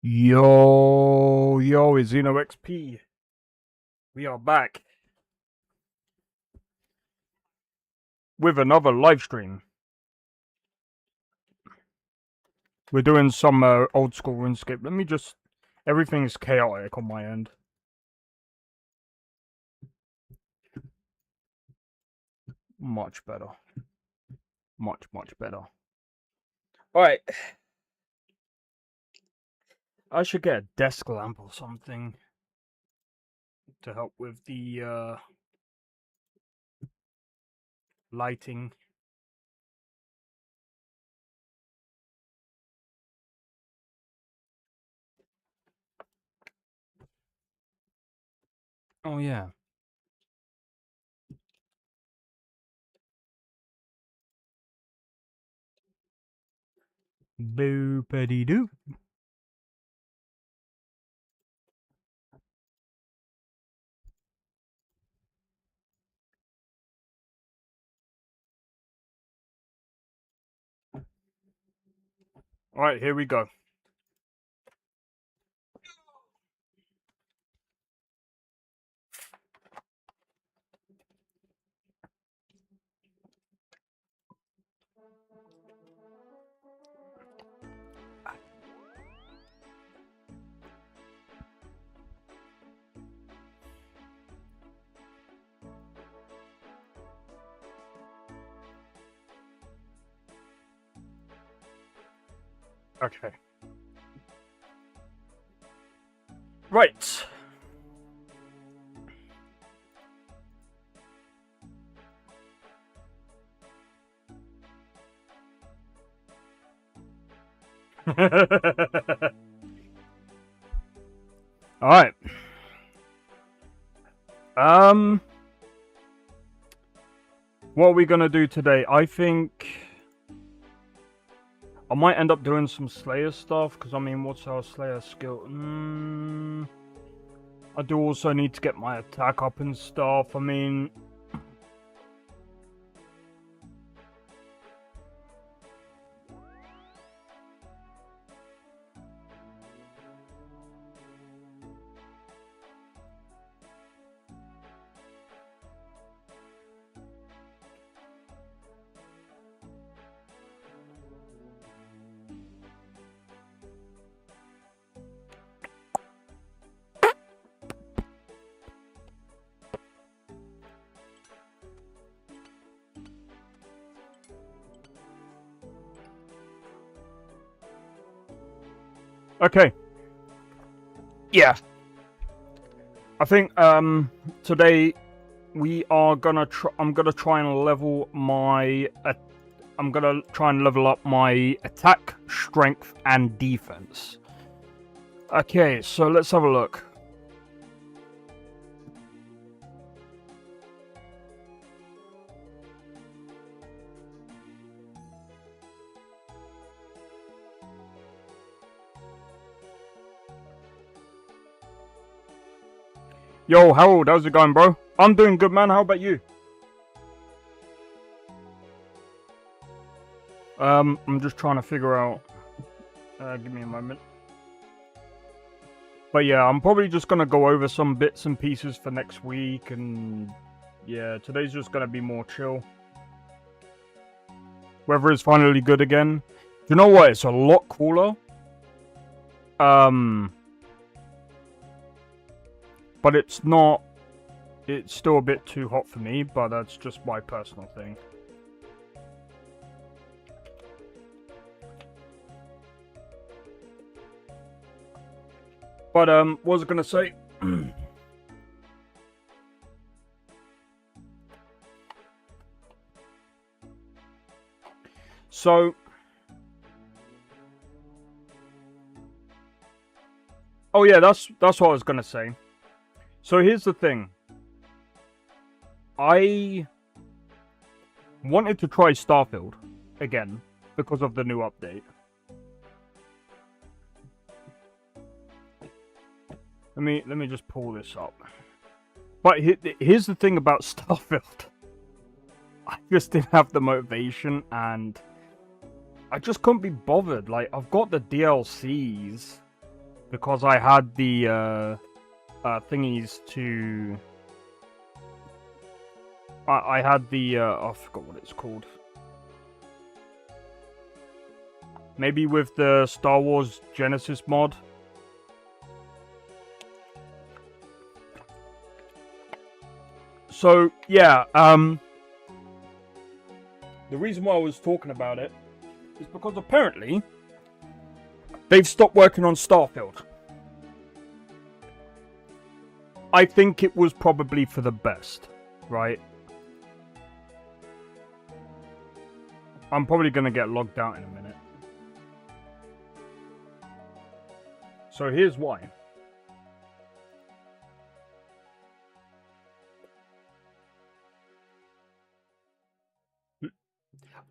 Yo, it's Xeno XP. We are back with another live stream. We're doing some old school Runescape. Let me just. Everything's chaotic on my end. Much better. Much better. Alright. I should get a desk lamp or something to help with the lighting. Oh, yeah. Boopity-doo. Alright, here we go. Okay. Right. Alright. What are we gonna do today? I think I might end up doing some Slayer stuff, because I mean, what's our Slayer skill? I do also need to get my attack up and stuff. I mean, okay. Yeah. I think today we are gonna I'm gonna try and level my I'm gonna try and level up my attack, strength, and defense. Okay, so let's have a look. Yo, Harold, how's it going, bro? I'm doing good, man. How about you? I'm just trying to figure out. Give me a moment. But yeah, I'm probably just gonna go over some bits and pieces for next week, and yeah, today's just gonna be more chill. Weather is finally good again. You know what? It's a lot cooler. But it's not. It's still a bit too hot for me, but that's just my personal thing. But what was I gonna say? So, oh yeah, that's what I was gonna say. So here's the thing. I wanted to try Starfield again because of the new update. Let me just pull this up. But here's the thing about Starfield. I just didn't have the motivation, and I just couldn't be bothered. Like, I've got the DLCs. because I had the thingies to. I had the I forgot what it's called. Maybe with the Star Wars Genesis mod. So yeah, the reason why I was talking about it is because apparently they've stopped working on Starfield. I think it was probably for the best, right? I'm probably going to get logged out in a minute. So here's why.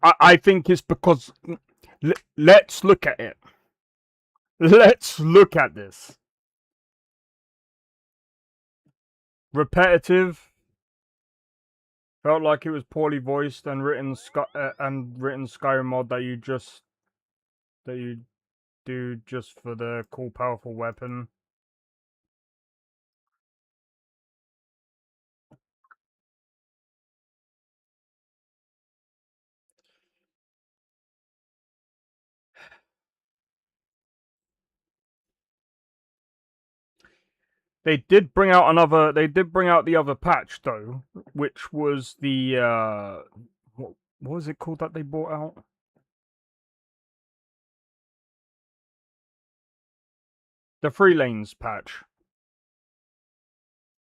I think it's because... Let's look at it. Let's look at this. Repetitive. Felt like it was poorly voiced and written Skyrim mod that you do just for the cool, powerful weapon. They did bring out another. They did bring out the other patch though, which was the what was it called that they brought out? The 3 lanes patch.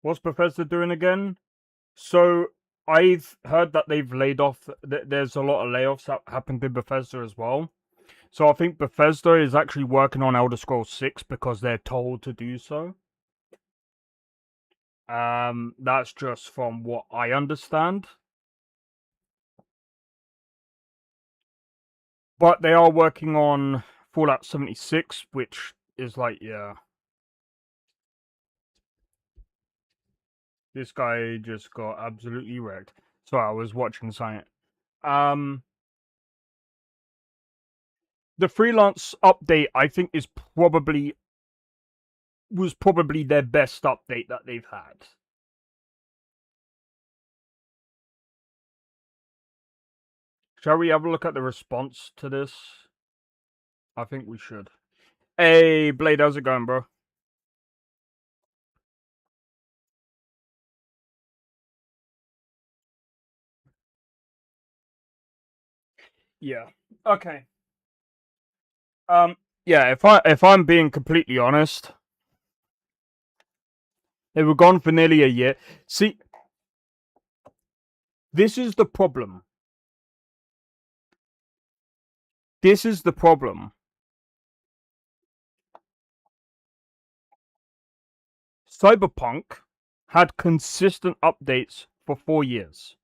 What's Bethesda doing again? So I've heard that they've laid off. There's a lot of layoffs that happened in Bethesda as well. So I think Bethesda is actually working on Elder Scrolls 6 because they're told to do so. That's just from what I understand. But they are working on Fallout 76, which is like, yeah. This guy just got absolutely wrecked. Sorry, I was watching something. The freelance update, I think, was probably their best update that they've had. Shall we have a look at the response to this? I think we should. Hey, Blade, how's it going, bro? Yeah. Okay. Yeah, if I'm being completely honest, they were gone for nearly a year. See, this is the problem. This is the problem. Cyberpunk had consistent updates for 4 years.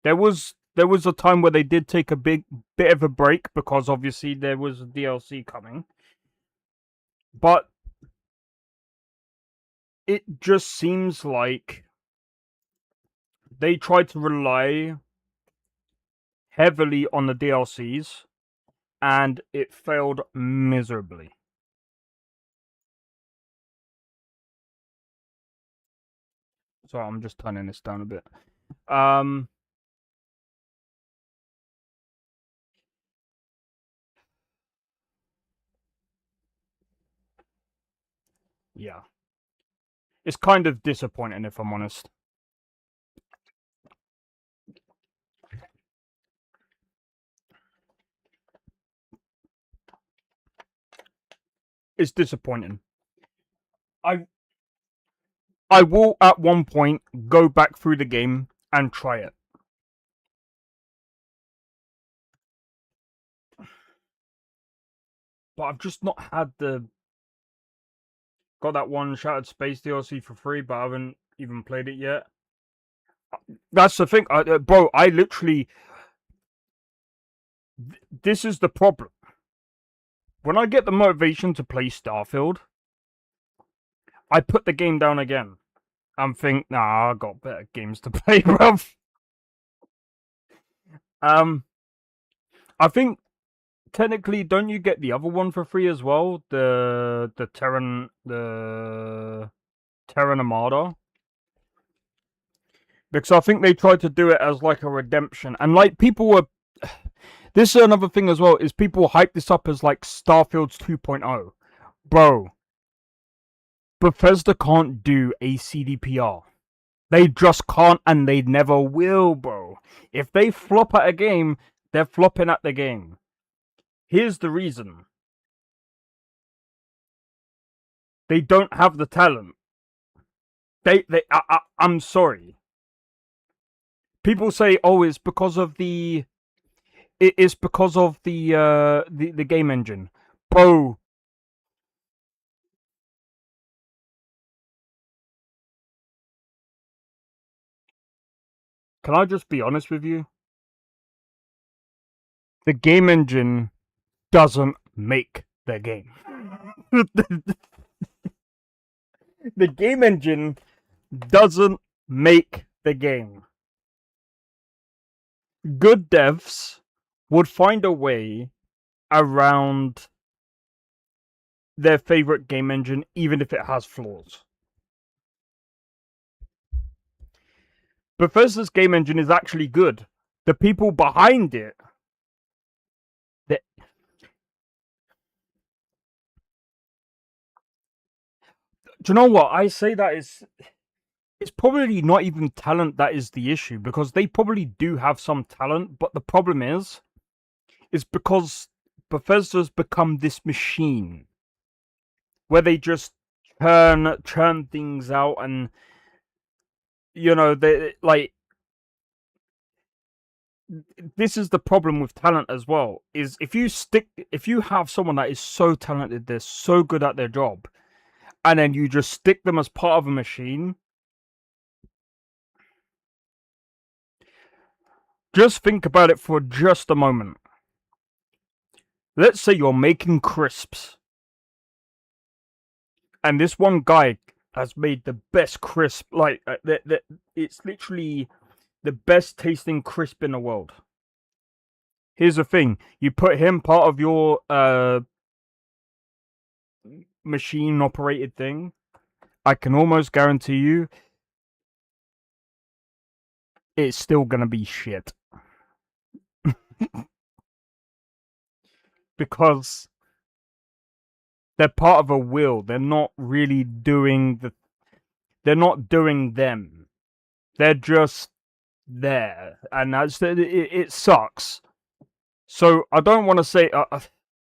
There was a time where they did take a big bit of a break because obviously there was a DLC coming. But it just seems like they tried to rely heavily on the DLCs and it failed miserably. So I'm just turning this down a bit. Yeah. It's kind of disappointing if I'm honest. It's disappointing. I will at one point go back through the game and try it. But I've just not had the... Got that one Shattered Space DLC for free, but I haven't even played it yet. That's the thing, bro, I literally... This is the problem. When I get the motivation to play Starfield, I put the game down again. I'm think, nah, I got better games to play, bruv. I think technically, don't you get the other one for free as well? The Terran Armada? Because I think they tried to do it as like a redemption, and like people were. This is another thing as well, is people hype this up as like Starfield's 2.0. Bro, Bethesda can't do a CDPR. They just can't, and they never will, bro. If they flop at a game, they're flopping at the game. Here's the reason. They don't have the talent. I'm sorry. People say, oh, it's because of the the game engine. Bro, can I just be honest with you? The game engine doesn't make the game. The game engine doesn't make the game. Good devs would find a way around their favorite game engine, even if it has flaws. Bethesda's game engine is actually good. The people behind it, they, do you know what? I say that it's probably not even talent that is the issue, because they probably do have some talent, but the problem is because Bethesda's become this machine where they just churn things out, and they like, this is the problem with talent as well, is if you have someone that is so talented, they're so good at their job, and then you just stick them as part of a machine. Just think about it for just a moment. Let's say you're making crisps, and this one guy has made the best crisp, like it's literally the best tasting crisp in the world. Here's the thing: you put him part of your machine operated thing, I can almost guarantee you it's still gonna be shit. Because they're part of a will. They're not really doing they're not doing them. They're just there, and it sucks. So I don't want to say.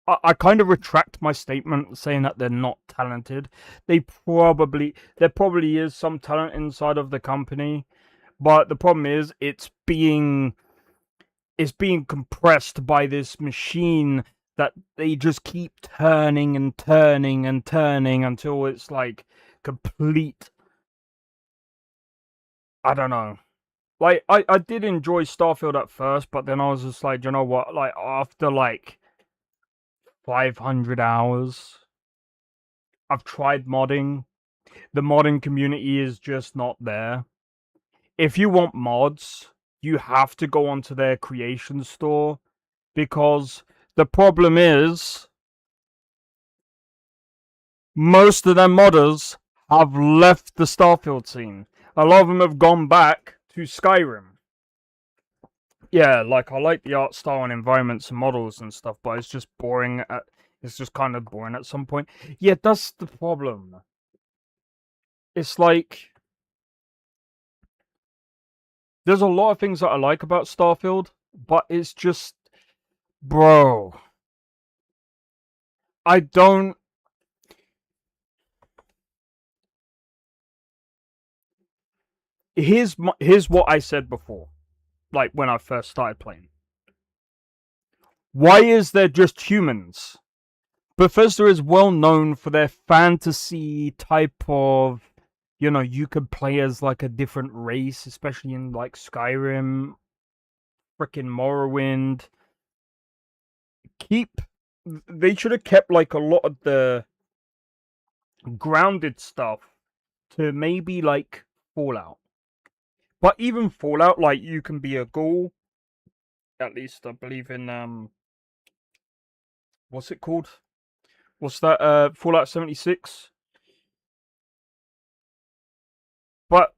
I kind of retract my statement saying that they're not talented. There probably is some talent inside of the company, but the problem is it's being compressed by this machine that they just keep turning and turning and turning until it's like complete. I don't know. Like, I did enjoy Starfield at first, but then I was just like, you know what? Like, after like 500 hours, I've tried modding. The modding community is just not there. If you want mods, you have to go onto their creation store, because the problem is most of them modders have left the Starfield scene. A lot of them have gone back to Skyrim. Yeah, like, I like the art style and environments and models and stuff, but it's just boring. It's just kind of boring at some point. Yeah, that's the problem. It's like, there's a lot of things that I like about Starfield, but it's just, bro, I don't. Here's what I said before, like when I first started playing. Why is there just humans? Bethesda is well known for their fantasy type of, you could play as like a different race, especially in like Skyrim, freaking Morrowind. They should have kept like a lot of the grounded stuff to maybe like Fallout. But even Fallout, like, you can be a ghoul. At least I believe in what's it called? What's that? Fallout 76. But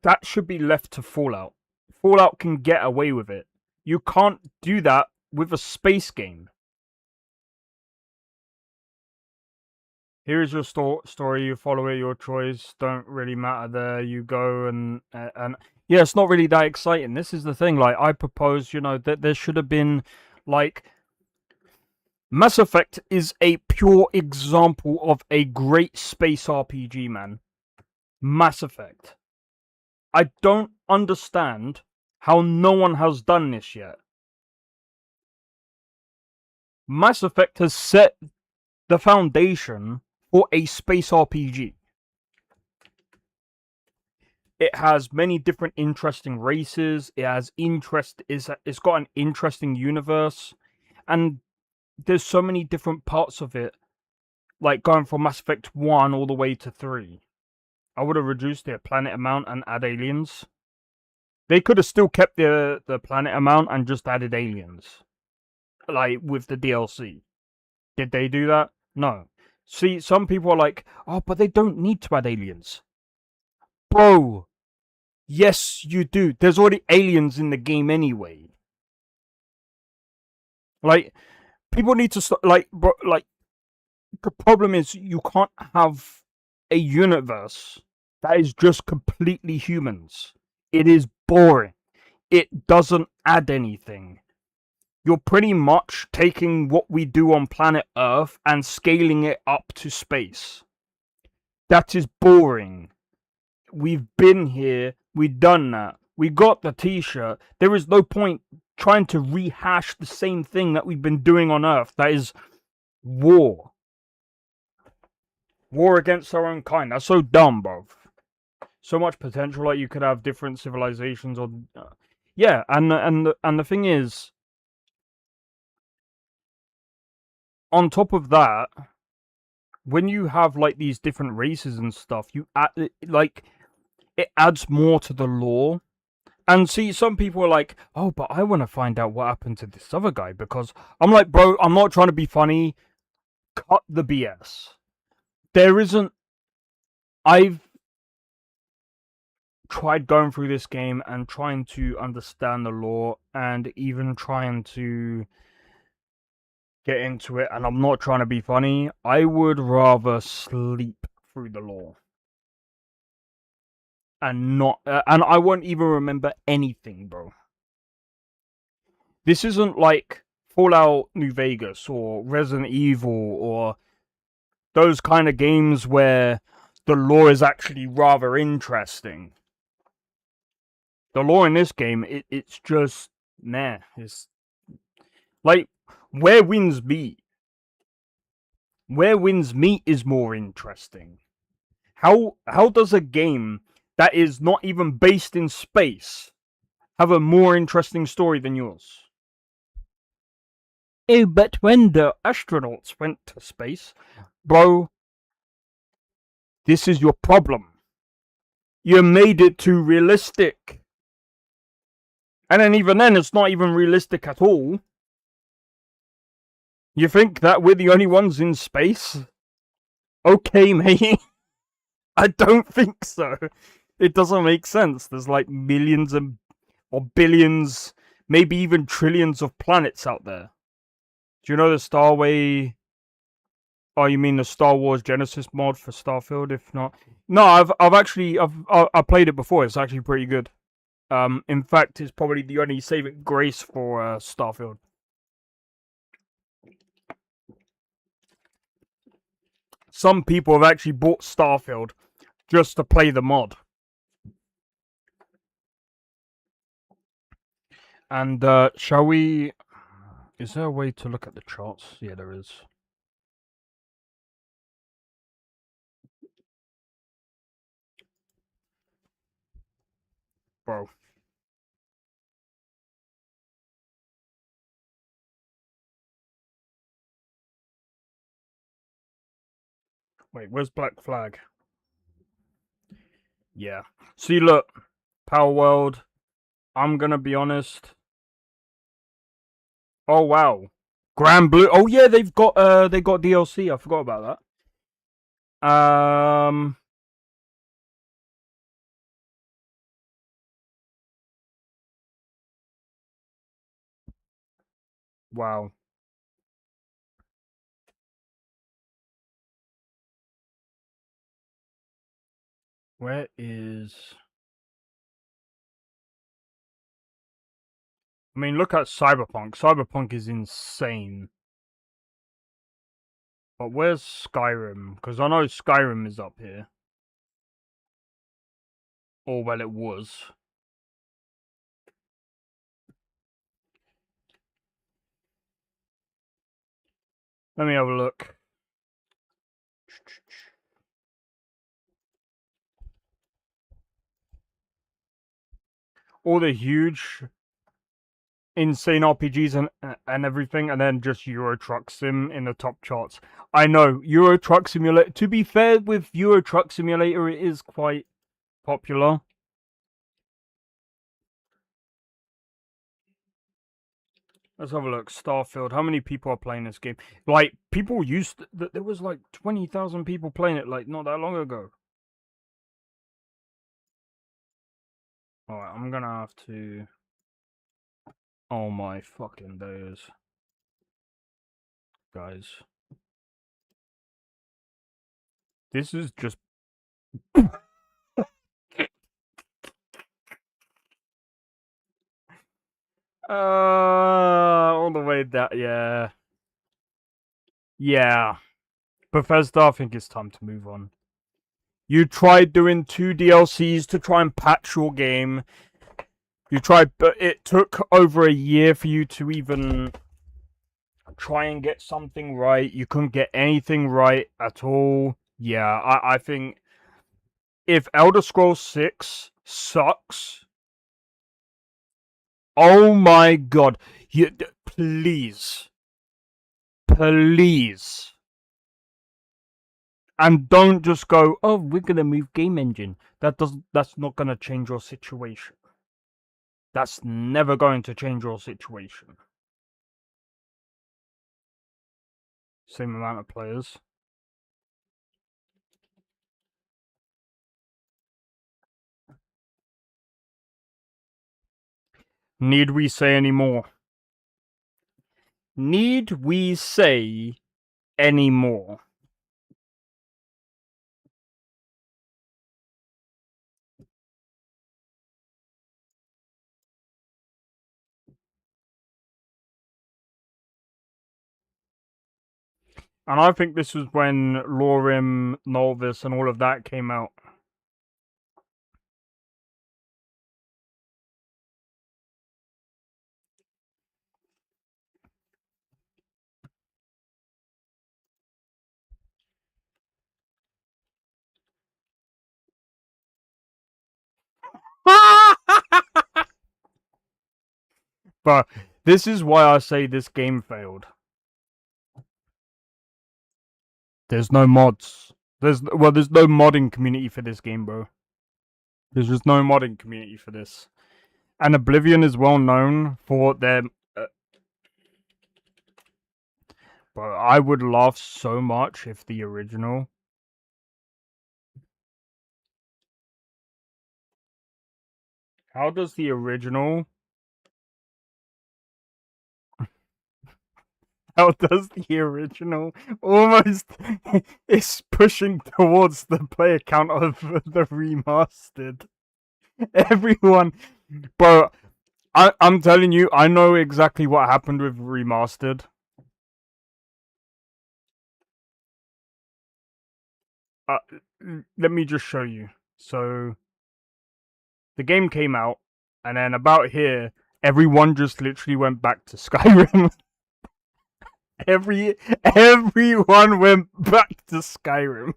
that should be left to Fallout. Fallout can get away with it. You can't do that with a space game. Here is your story. You follow it. Your choice don't really matter. There you go, and yeah, it's not really that exciting. This is the thing. Like I propose, that there should have been, like, Mass Effect is a pure example of a great space RPG, man. Mass Effect. I don't understand how no one has done this yet. Mass Effect has set the foundation for a space RPG. It has many different interesting races. It has it's got an interesting universe, and there's so many different parts of it. Like going from Mass Effect 1 all the way to 3. I would have reduced their planet amount and add aliens. They could have still kept the planet amount and just added aliens. Like with the DLC. Did they do that? No. See, some people are like, oh, but they don't need to add aliens. Bro, yes, you do. There's already aliens in the game anyway. Like, people need to stop. Like, bro, like, the problem is you can't have a universe that is just completely humans. It is boring. It doesn't add anything. You're pretty much taking what we do on planet Earth and scaling it up to space. That is boring. We've been here. We've done that. We got the t-shirt. There is no point trying to rehash the same thing that we've been doing on Earth. That is war. War against our own kind. That's so dumb, bro. So much potential. Like you could have different civilizations, or yeah. And the thing is, on top of that, when you have like these different races and stuff, you add, like, it adds more to the lore. And see, some people are like, oh, but I want to find out what happened to this other guy, because I'm like, bro, I'm not trying to be funny. Cut the BS. There isn't. I've tried going through this game and trying to understand the lore and even trying to get into it, and I'm not trying to be funny. I would rather sleep through the lore. And not, and I won't even remember anything, bro. This isn't like Fallout New Vegas or Resident Evil or those kind of games where the lore is actually rather interesting. The lore in this game, it's just nah. It's like where winds meet. Where winds meet is more interesting. How does a game that is not even based in space have a more interesting story than yours? Oh, but when the astronauts went to space, bro, this is your problem. You made it too realistic. And then even then, it's not even realistic at all. You think that we're the only ones in space? Okay, mate. I don't think so. It doesn't make sense. There's like millions or billions, maybe even trillions of planets out there. Do you know the Starway? Oh, you mean the Star Wars Genesis mod for Starfield? If not, no, I've actually I played it before. It's actually pretty good. In fact, it's probably the only saving grace for Starfield. Some people have actually bought Starfield just to play the mod. And shall we? Is there a way to look at the charts? Yeah, there is. Bro. Wait, where's Black Flag? Yeah. See, look, Power World, I'm gonna be honest. Oh wow. Grand Blue. Oh yeah, they got DLC. I forgot about that. Wow. Where is? I mean, look at Cyberpunk. Cyberpunk is insane. But where's Skyrim? Because I know Skyrim is up here. Or well, it was. Let me have a look. All the huge, insane RPGs and everything, and then just Euro Truck Sim in the top charts. I know Euro Truck Simulator. To be fair, with Euro Truck Simulator, it is quite popular. Let's have a look. Starfield. How many people are playing this game? Like, people used there was like 20,000 people playing it like not that long ago. Alright, I'm gonna have to. Oh my fucking days. Guys. This is just. All the way down. Yeah. Yeah. Bethesda, I think it's time to move on. You tried doing 2 DLCs to try and patch your game. You tried, but it took over a year for you to even try and get something right. You couldn't get anything right at all. Yeah, I think if Elder Scrolls 6 sucks, oh my god, please, please. And don't just go, oh, we're gonna move game engine. That's not gonna change your situation. That's never going to change your situation. Same amount of players. Need we say any more? Need we say any more? And I think this was when Lorem, Novice, and all of that came out. But this is why I say this game failed. There's no mods. There's no modding community for this game, bro. There's just no modding community for this. And Oblivion is well known for their. But I would laugh so much if the original. How does the original? How does the original almost is pushing towards the player count of the remastered? Everyone, bro, I'm telling you, I know exactly what happened with remastered. Let me just show you. So, the game came out, and then about here, everyone just literally went back to Skyrim. Everyone went back to Skyrim.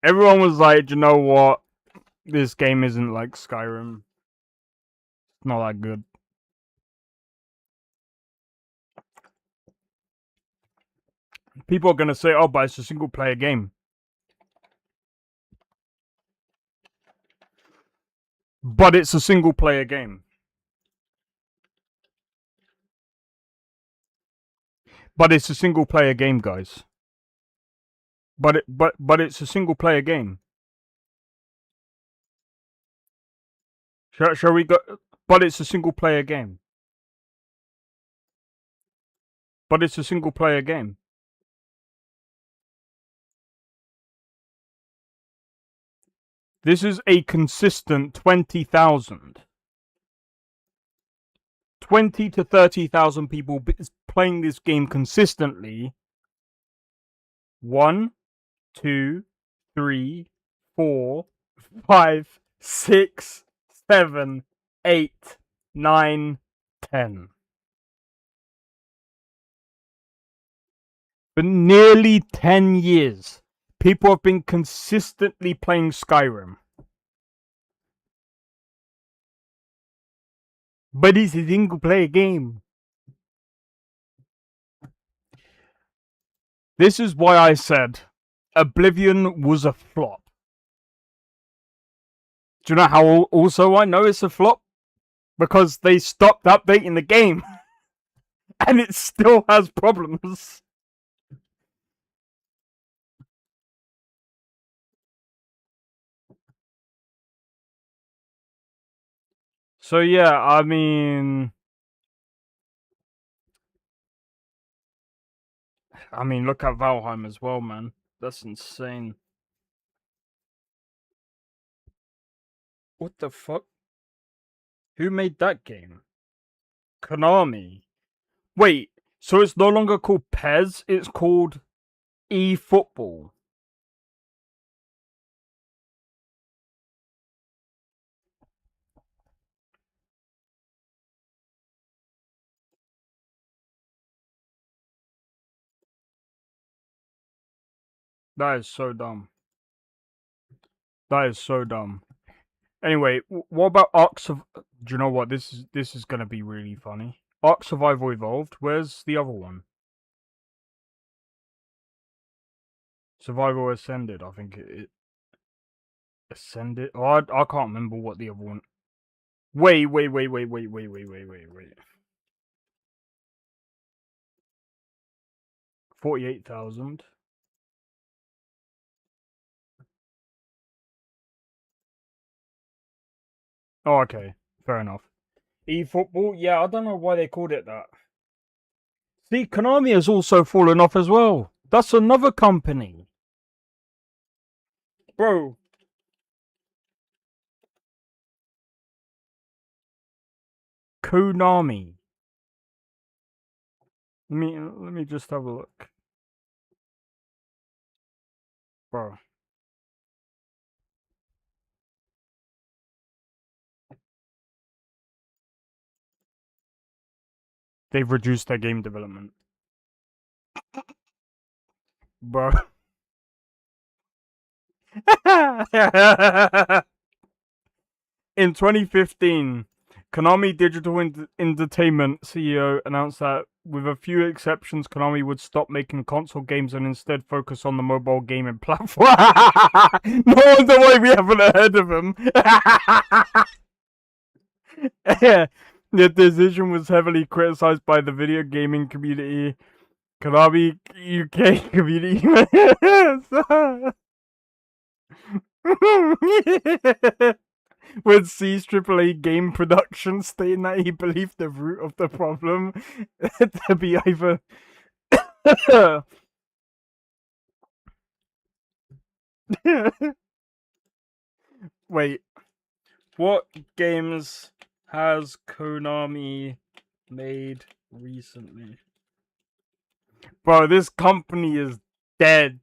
Everyone was like, you know what? This game isn't like Skyrim. It's not that good. People are gonna say, oh, but it's a single player game. But it's a single player game. But it's a single player game, guys. But it's a single player game. Shall we go? But it's a single player game. But it's a single player game. This is a consistent 20,000. 20 to 30,000 people playing this game consistently. 1, 2, 3, 4, 5, 6, 7, 8, 9, 10. For nearly 10 years, people have been consistently playing Skyrim. But it's a single player game. This is why I said Oblivion was a flop. Do you know how also I know it's a flop? Because they stopped updating the game. And it still has problems. So yeah, I mean, look at Valheim as well, man. That's insane. What the fuck? Who made that game? Konami. Wait, so it's no longer called PES, it's called eFootball. That is so dumb. That is so dumb. Anyway, what about Ark Do you know what? This is gonna be really funny. Ark Survival Evolved. Where's the other one? Survival Ascended. I think it Ascended. Oh, I can't remember what the other one. Wait. 48,000. Oh, okay. Fair enough. eFootball? Yeah, I don't know why they called it that. See, Konami has also fallen off as well. That's another company. Bro. Konami. Let me just have a look. Bro. They've reduced their game development. Bro. In 2015, Konami Digital Entertainment CEO announced that, with a few exceptions, Konami would stop making console games and instead focus on the mobile gaming platform. No wonder why we haven't heard of him. The decision was heavily criticized by the video gaming community, Konami UK community. With C's AAA game production stating that he believed the root of the problem to be either Wait, what games has Konami made recently? Bro, this company is dead.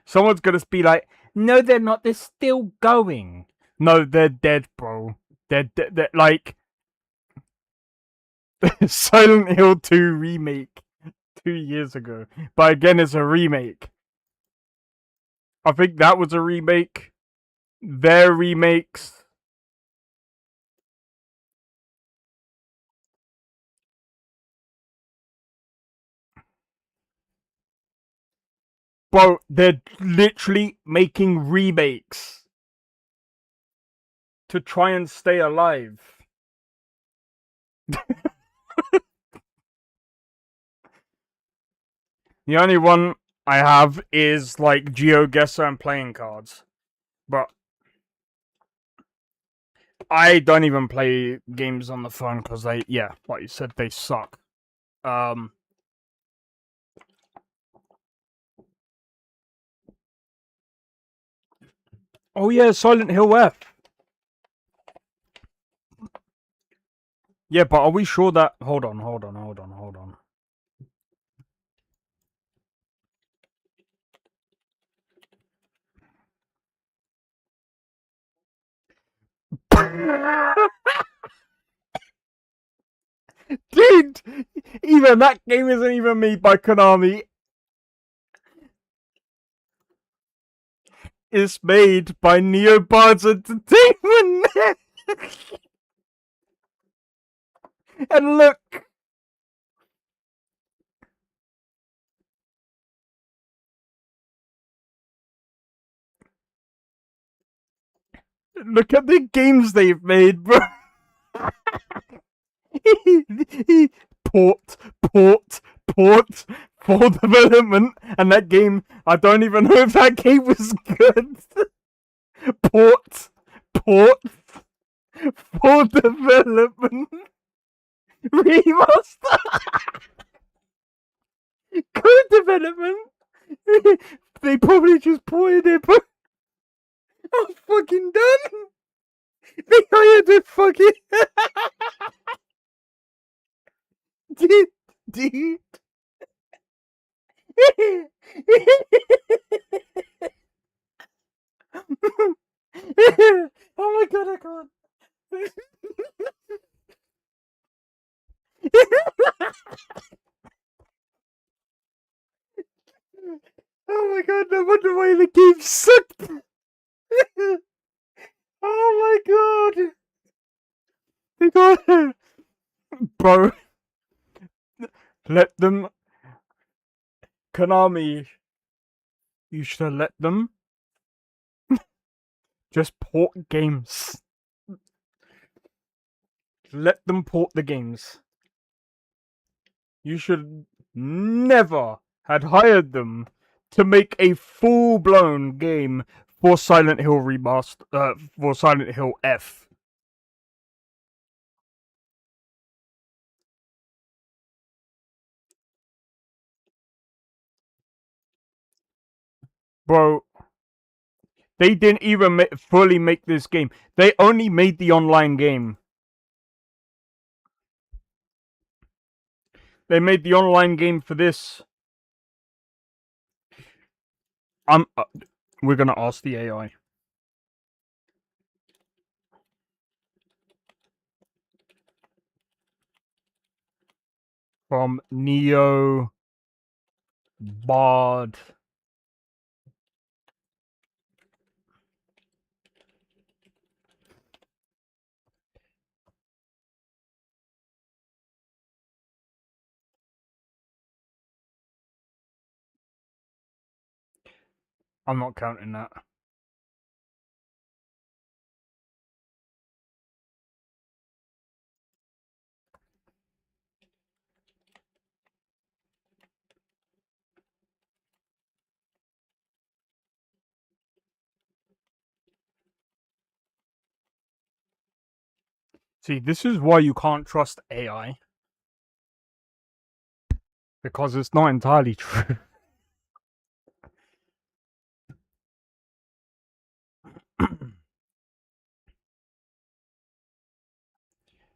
Someone's gonna be like, no, they're not. They're still going. No, they're dead, bro. They're like Silent Hill 2 remake 2 years ago. But again, it's a remake. I think that was a remake. Their remakes. Bro, they're literally making remakes. to try and stay alive. The only one I have is like GeoGuessr and playing cards. But I don't even play games on the phone because they, yeah, like you said, they suck. Oh yeah, Silent Hill F. Yeah, but are we sure that? Hold on. Dude, even that game isn't even made by Konami. It's made by Neobards Entertainment. And look, look at the games they've made, bro. port, port, for development, and that game, I don't even know if that game was good. port, for development, remaster, co-development. They probably just ported it, but I'm fucking done. They hired a fucking dude. Oh my god, I can't. Oh my god, no wonder why the game sucked. Oh my god. Bro, let them. Konami, you should have let them just port games. Let them port the games. You should never had hired them to make a full-blown game for Silent Hill remaster, for Silent Hill F. Bro, they didn't even fully make this game. They only made the online game. They made the online game for this. We're gonna ask the AI. From Neo Bard. I'm not counting that. See, this is why you can't trust AI. Because it's not entirely true.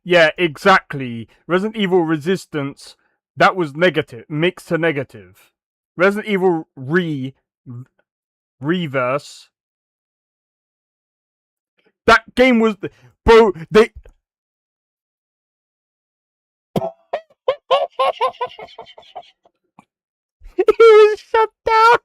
Yeah, exactly. Resident Evil Resistance, that was negative, mixed to negative. Resident Evil Reverse, that game was, bro, they. He was shut down.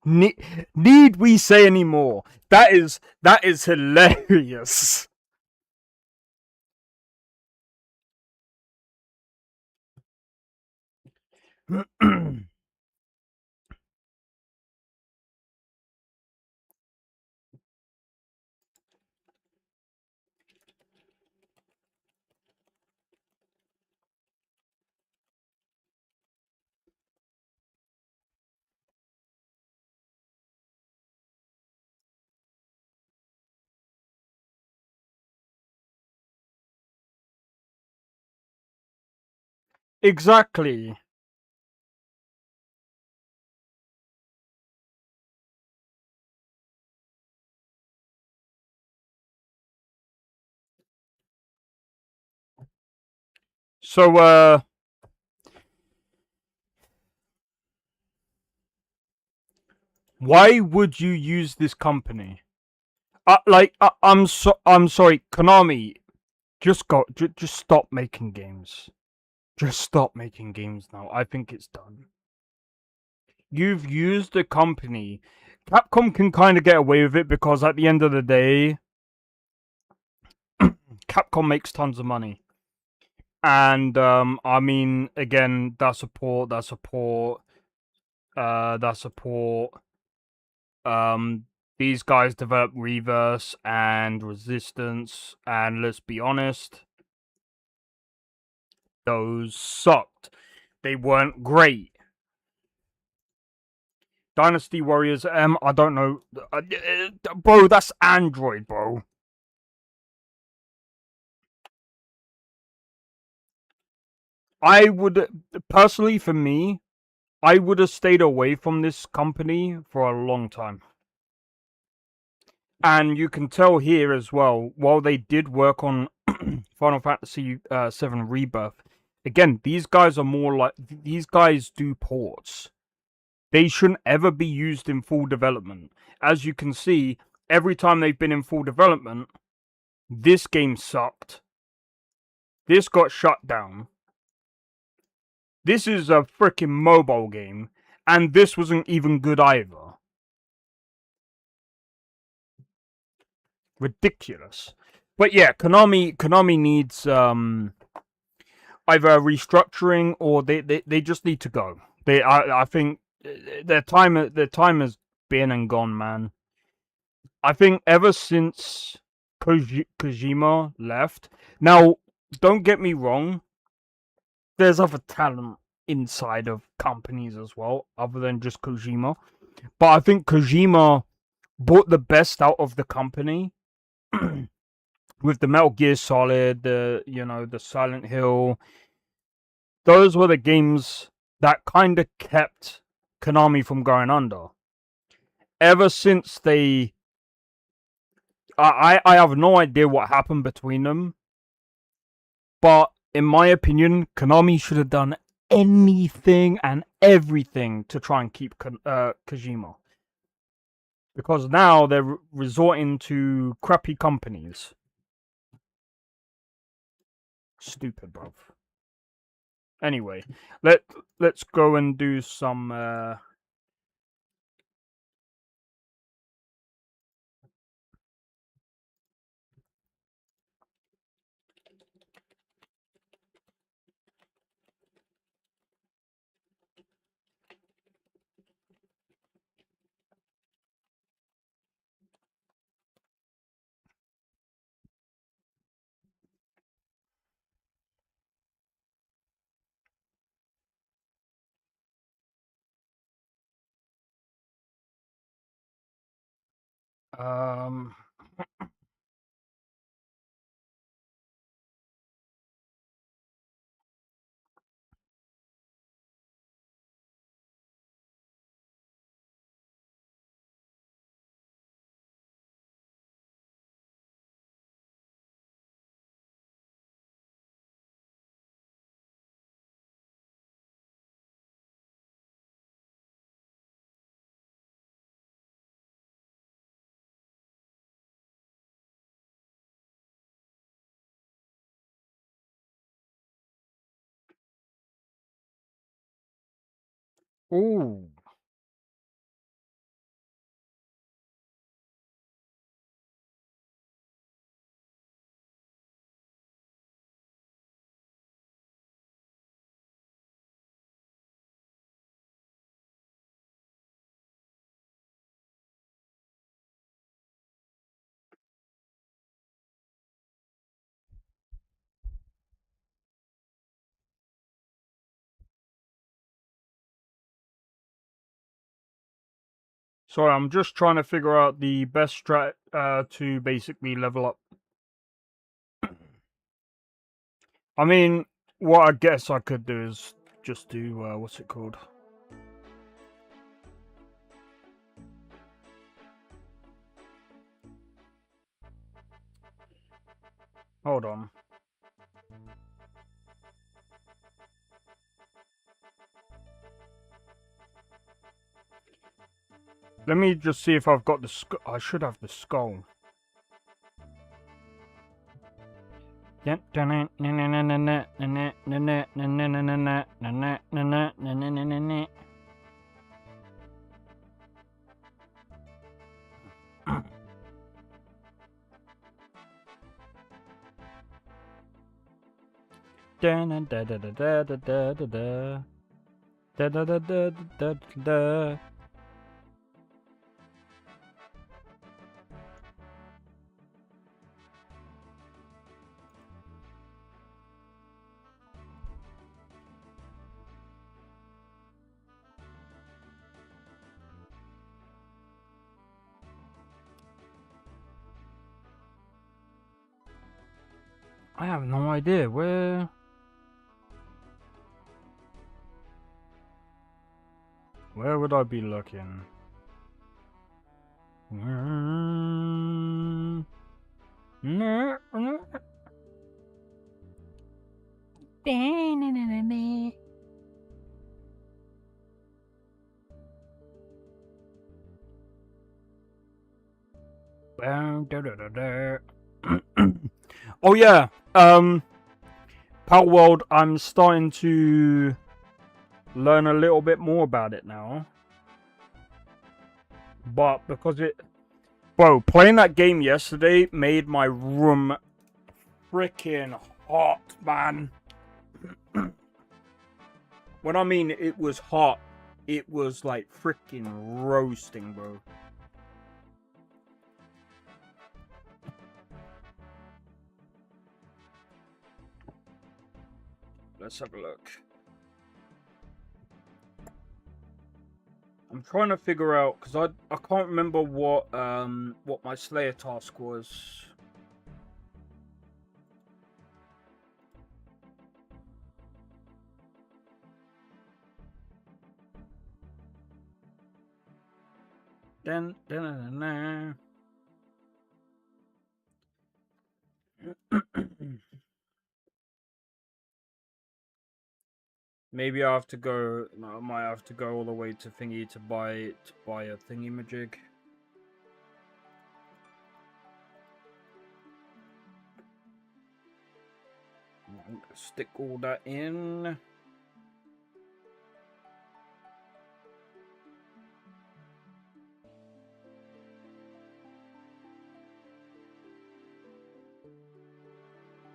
Ne- need we say any more? That is hilarious. Exactly. So, why would you use this company? I'm sorry, Konami. Just stop making games. Just stop making games now. I think it's done. You've used the company. Capcom can kind of get away with it because at the end of the day, Capcom makes tons of money. And I mean, again, that support. Um, these guys developed Reverse and Resistance, and let's be honest, those sucked. They weren't great. Dynasty Warriors M, I don't know, bro. That's Android, bro. I would personally, for me, I would have stayed away from this company for a long time. And you can tell here as well, while they did work on Final Fantasy VII Rebirth, again, these guys are more like these guys do ports. They shouldn't ever be used in full development. As you can see, every time they've been in full development, this game sucked. This got shut down. This is a freaking mobile game, and this wasn't even good either. Ridiculous. But yeah, Konami needs either restructuring or they just need to go. I think their time has been and gone, man. I think ever since Kojima left. Now, don't get me wrong. There's other talent inside of companies as well, other than just Kojima. But I think Kojima brought the best out of the company with the Metal Gear Solid, the Silent Hill. Those were the games that kind of kept Konami from going under. Ever since I have no idea what happened between them, but in my opinion, Konami should have done anything and everything to try and keep Kojima. Because now they're resorting to crappy companies. Stupid, bruv. Anyway, let's go and do some. Um. Ooh. Sorry, I'm just trying to figure out the best strat to basically level up. I mean, what I guess I could do is just do, what's it called? Hold on. Let me just see if I've got the I should have the skull. I have no idea where. Where would I be looking? Oh yeah, Pal World, I'm starting to learn a little bit more about it now. But because bro, playing that game yesterday made my room freaking hot, man. When I mean it was hot, it was like freaking roasting, bro. Let's have a look. I'm trying to figure out because I can't remember what my Slayer task was. Then maybe I have to go. No, I might have to go all the way to thingy to buy a thingy majig. Stick all that in.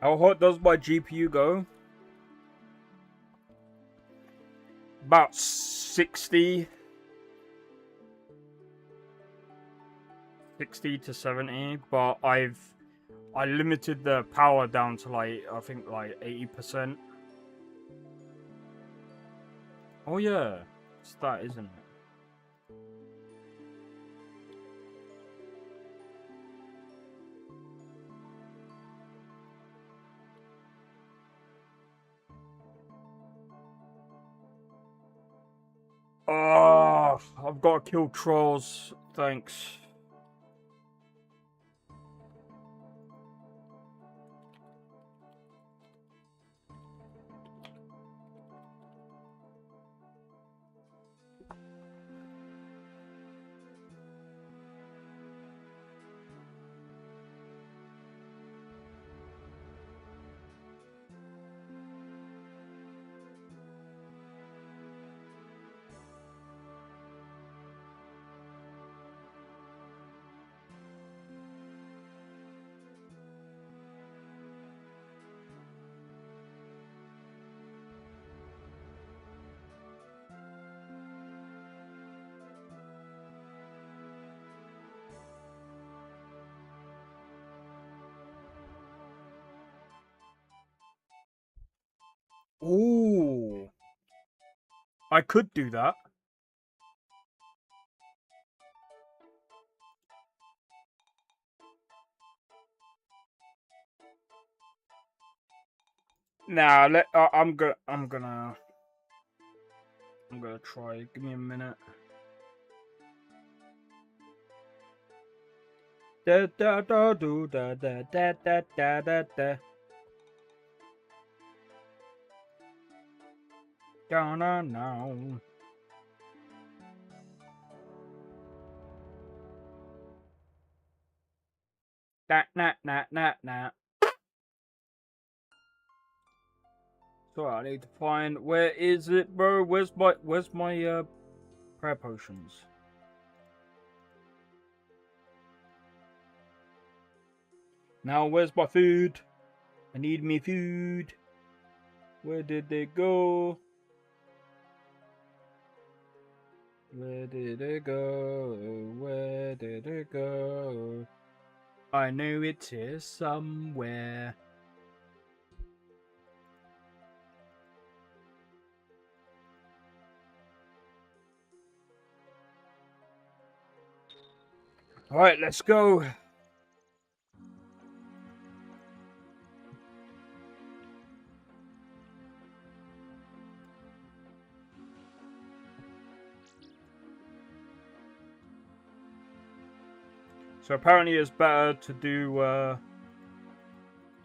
How hot does my GPU go? About 60 to 70, but I limited the power down to like I think like 80%. Oh yeah, it's that, isn't it? Oh, I've got to kill trolls. Thanks. Ooh, I could do that. Nah, I'm gonna try. Give me a minute. Da da da do da da da da da da da. Da na na. Da na na na na. So I need to find, where is it, bro? Where's my prayer potions? Now where's my food? I need me food. Where did they go? Where did it go? Where did it go? I know it's here somewhere. Alright, let's go. So apparently it's better to do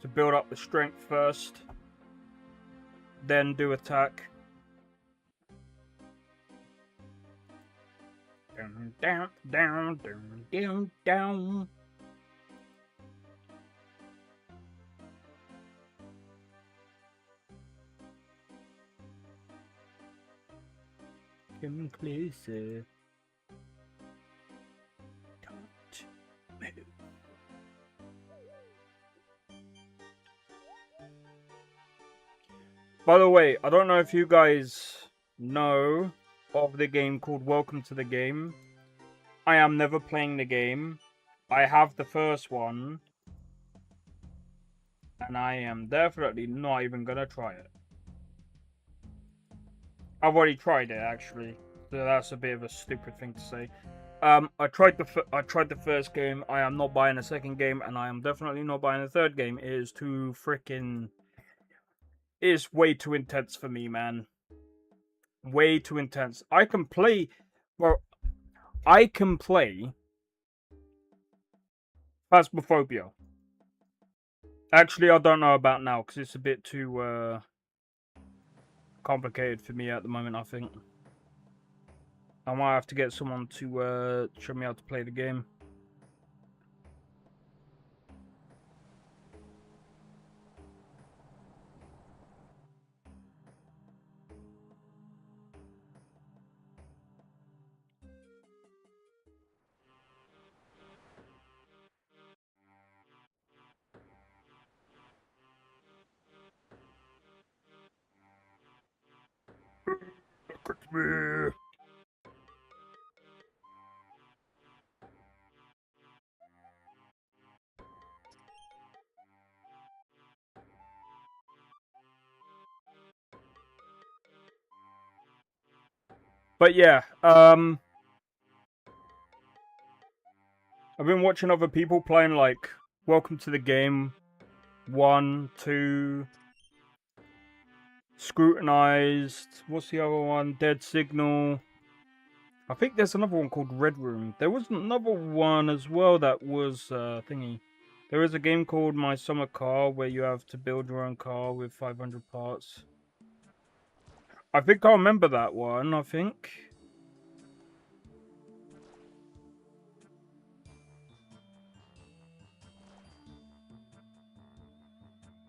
to build up the strength first, then do attack. Down, down, down, down, down, down. Come closer. Don't move. By the way, I don't know if you guys know of the game called Welcome to the Game. I am never playing the game. I have the first one, and I am definitely not even gonna try it. I've already tried it actually, so that's a bit of a stupid thing to say. I tried the first game. I am not buying a second game, and I am definitely not buying a third game. It is too freaking. It is way too intense for me, man. Way too intense. I can play, well, I can play Phasmophobia. Actually, I don't know about now because it's a bit too complicated for me at the moment. I think I might have to get someone to show me how to play the game. Look at me. But yeah, I've been watching other people playing like Welcome to the Game 1, 2, Scrutinized. What's the other one? Dead Signal. I think there's another one called Red Room. There was another one as well that was thingy. There is a game called My Summer Car where you have to build your own car with 500 parts. I think I remember that one, I think.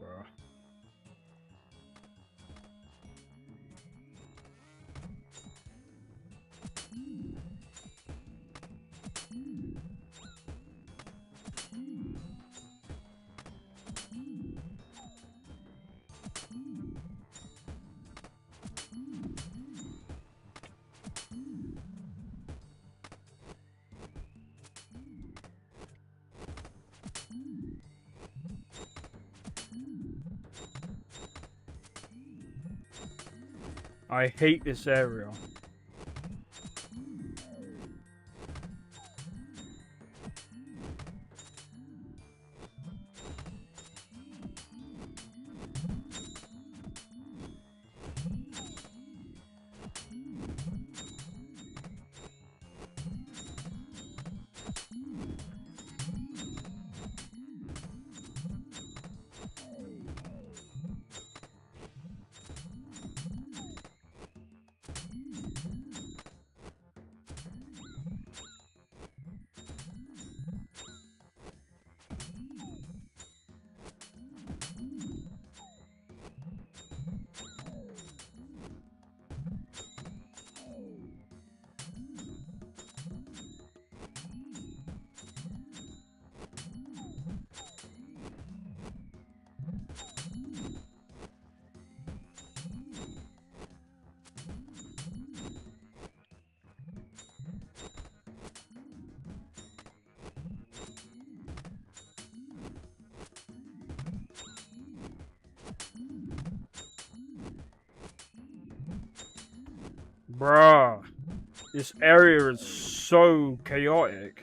Bruh. I hate this area. Bruh. This area is so chaotic.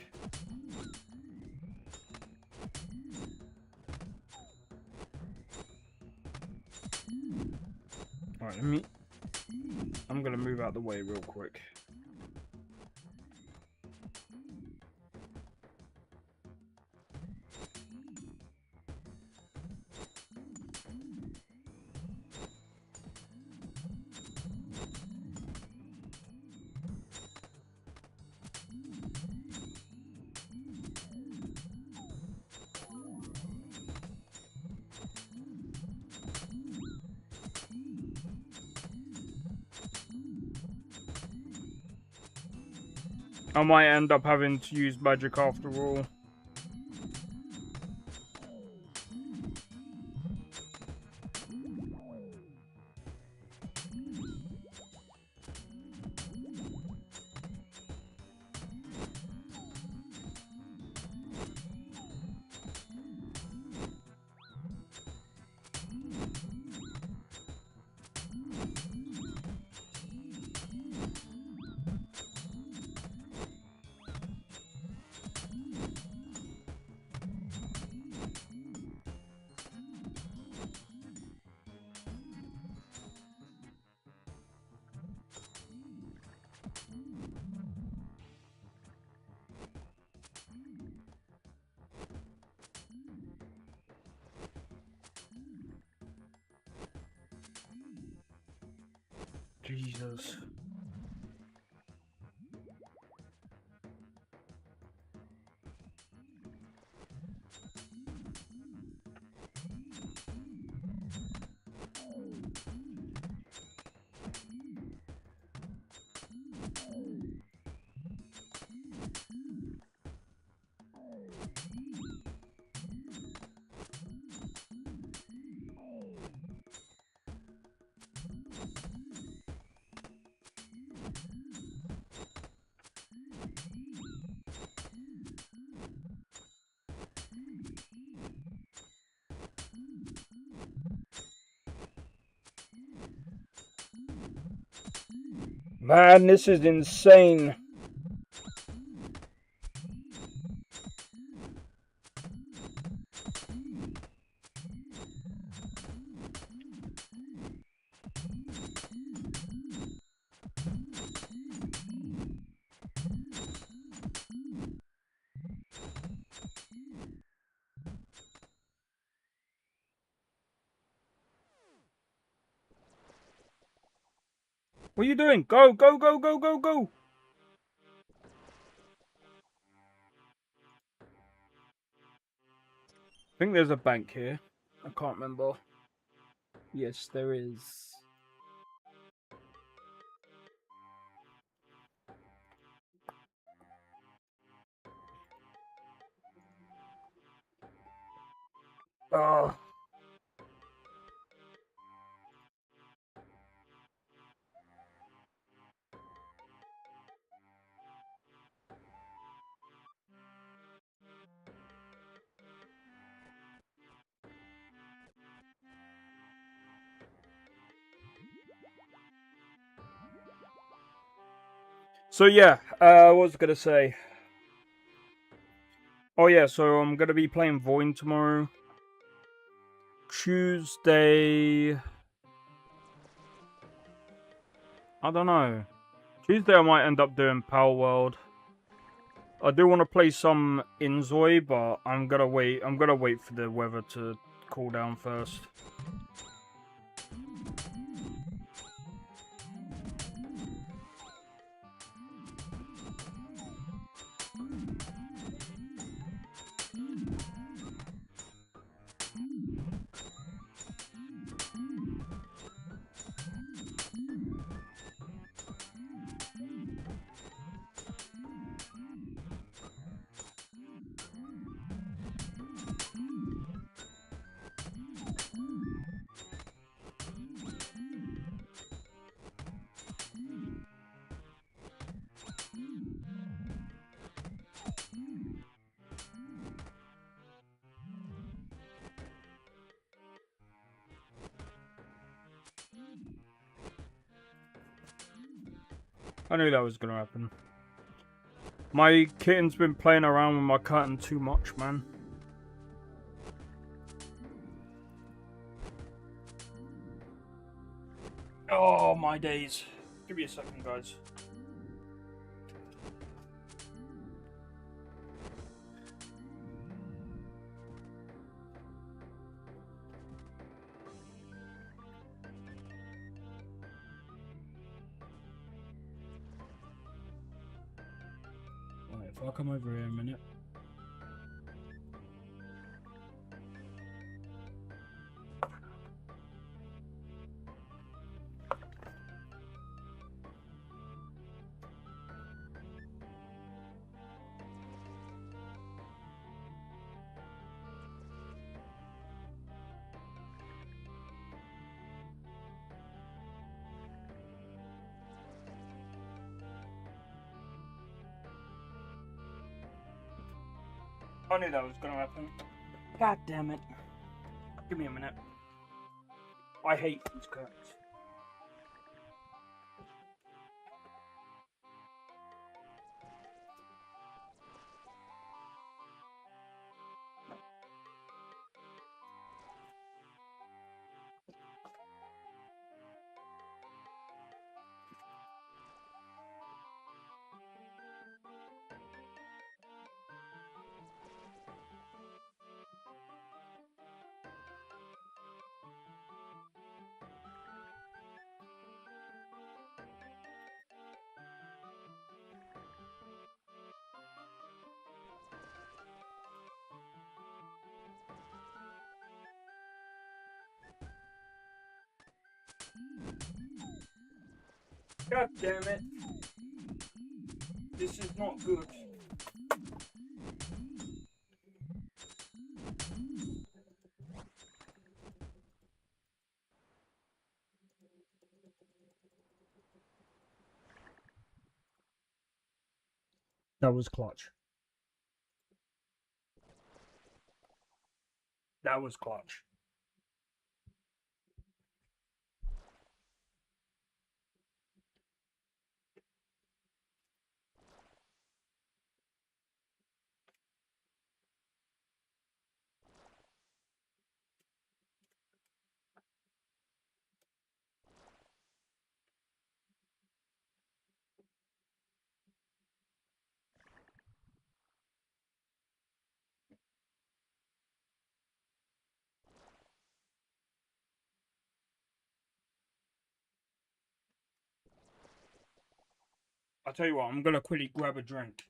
Alright, I'm gonna move out the way real quick. I might end up having to use magic after all. Jesus. Man, this is insane. What are you doing? Go, go, go, go, go, go! I think there's a bank here. I can't remember. Yes, there is. Oh. So yeah, what was I gonna say? Oh yeah, so I'm gonna be playing Void tomorrow. Tuesday, I don't know. Tuesday I might end up doing Power World. I do want to play some Inzoi, but I'm gonna wait. I'm gonna wait for the weather to cool down first. I knew that was gonna happen. My kitten's been playing around with my curtain too much, man. Oh, my days. Give me a second, guys. Right, if I come over here a minute. I knew that was gonna happen. God damn it. Give me a minute. I hate these curtains. God damn it. This is not good. That was clutch. That was clutch. I'll tell you what, I'm gonna quickly grab a drink.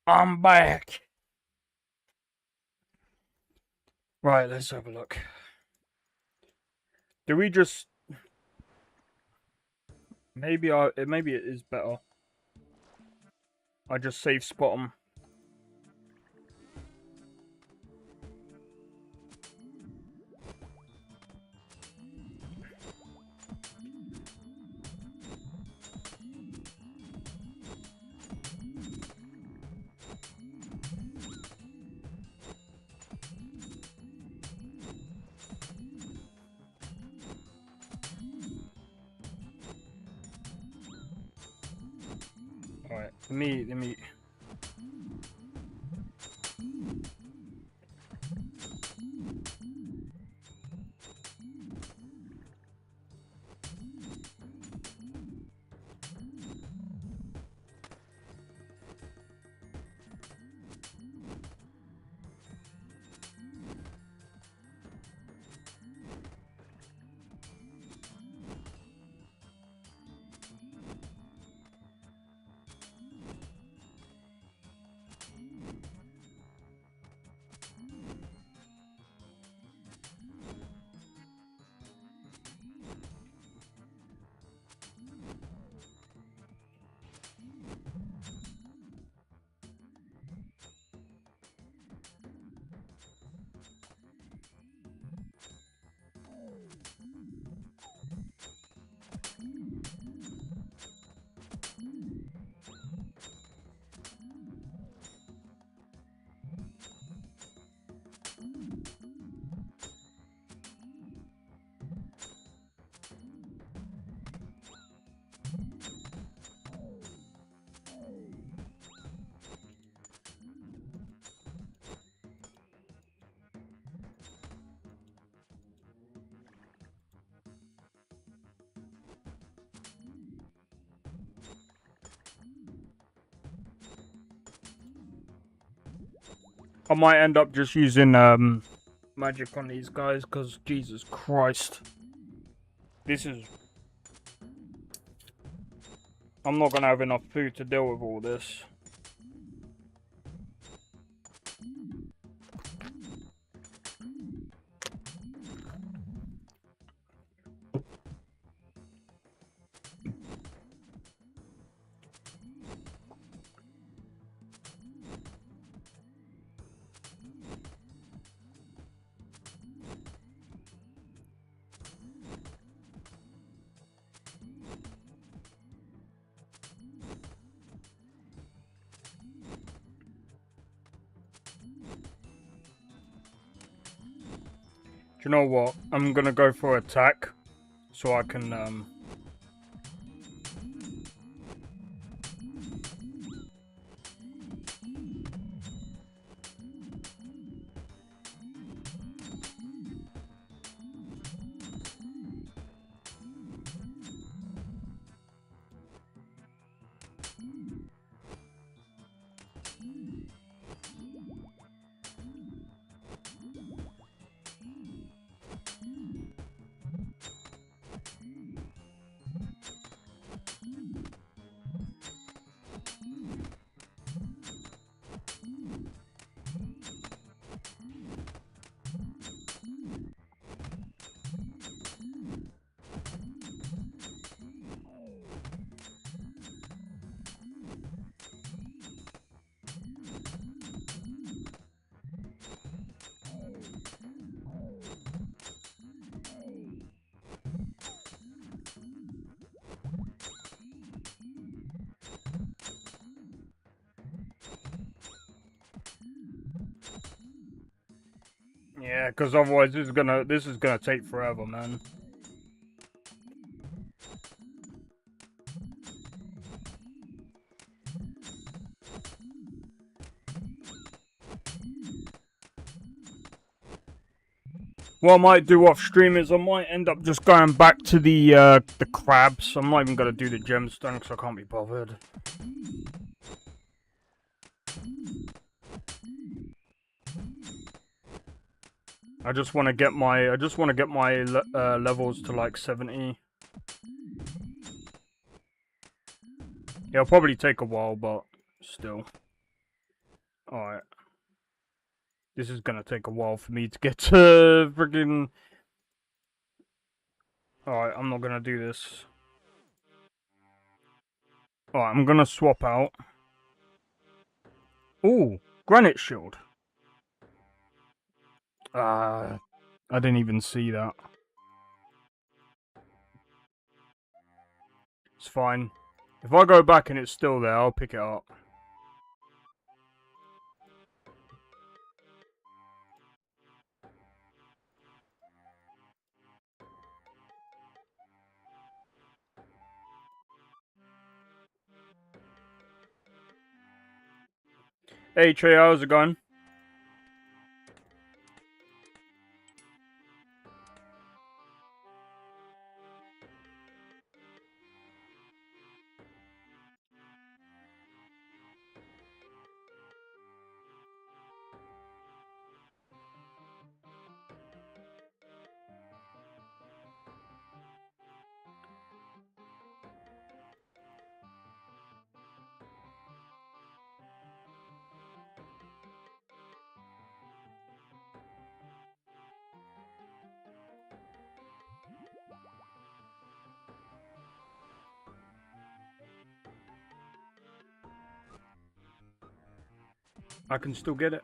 I'm back. Right, let's have a look. Do we just... Maybe it is better. I just save spot 'em. Let me. I might end up just using magic on these guys, because Jesus Christ. This is... I'm not gonna have enough food to deal with all this. Do you know what? I'm gonna go for attack, so I can, yeah, because otherwise this is gonna take forever, man. What I might do off stream is I might end up just going back to the crabs. I'm not even gonna do the gemstone because I can't be bothered. I just want to get my levels to like 70. It'll probably take a while, but still. Alright. This is gonna take a while for me to get to friggin'... Alright, I'm not gonna do this. Alright, I'm gonna swap out. Ooh, granite shield. I didn't even see that. It's fine. If I go back and it's still there, I'll pick it up. Hey Trey, how's it going? I can still get it.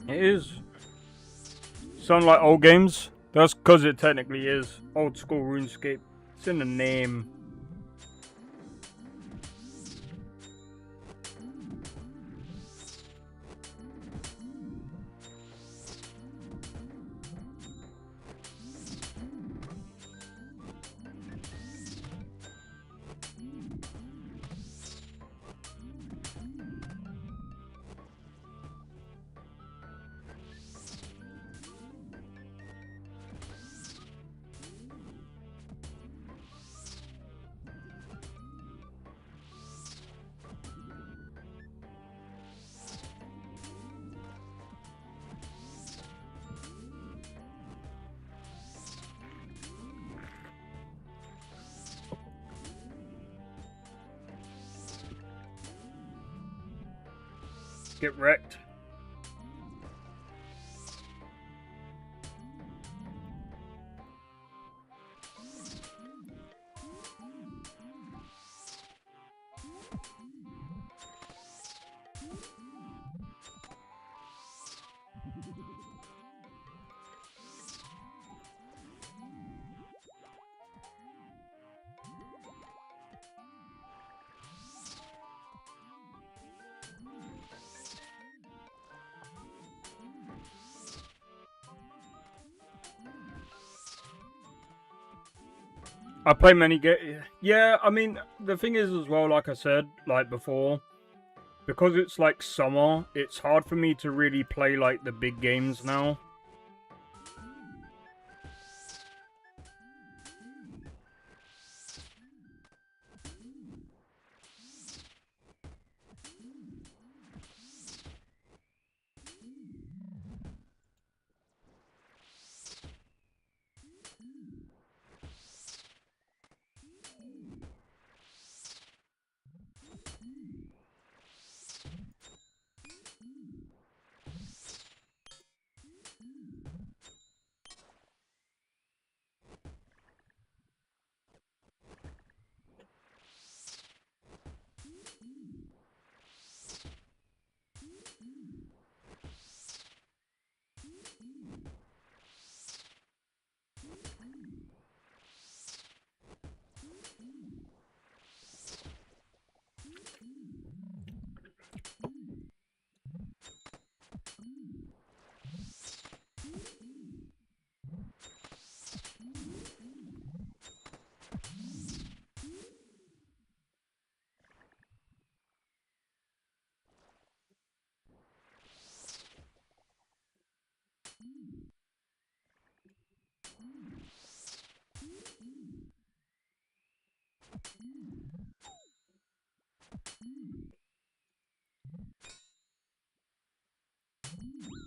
It is. Sound like old games? That's because it technically is. Old school RuneScape. It's in the name. Get wrecked. I play many games. Yeah, I mean, the thing is as well, like I said, like before, because it's like summer, it's hard for me to really play like the big games now.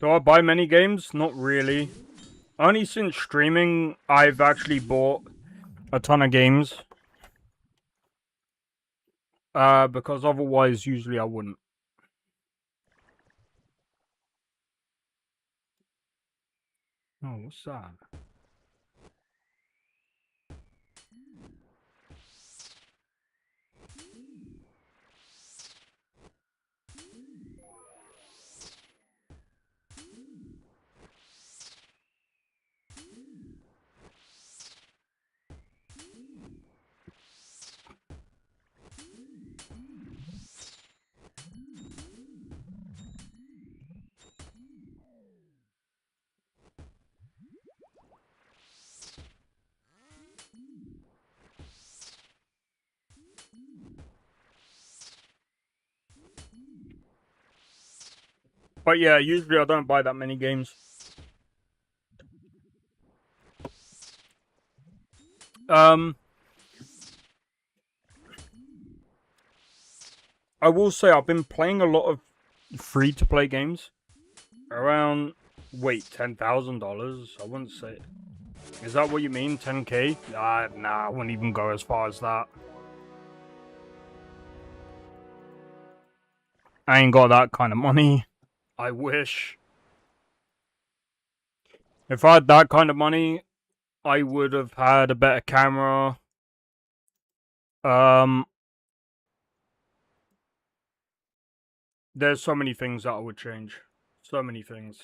Do I buy many games? Not really. Only since streaming, I've actually bought a ton of games. Because otherwise, usually I wouldn't. Oh, what's that? But yeah, usually I don't buy that many games. I will say I've been playing a lot of free-to-play games. Around, wait, $10,000? I wouldn't say. Is that what you mean, 10K? Nah, I wouldn't even go as far as that. I ain't got that kind of money. I wish. If I had that kind of money, I would have had a better camera. There's so many things that I would change. So many things.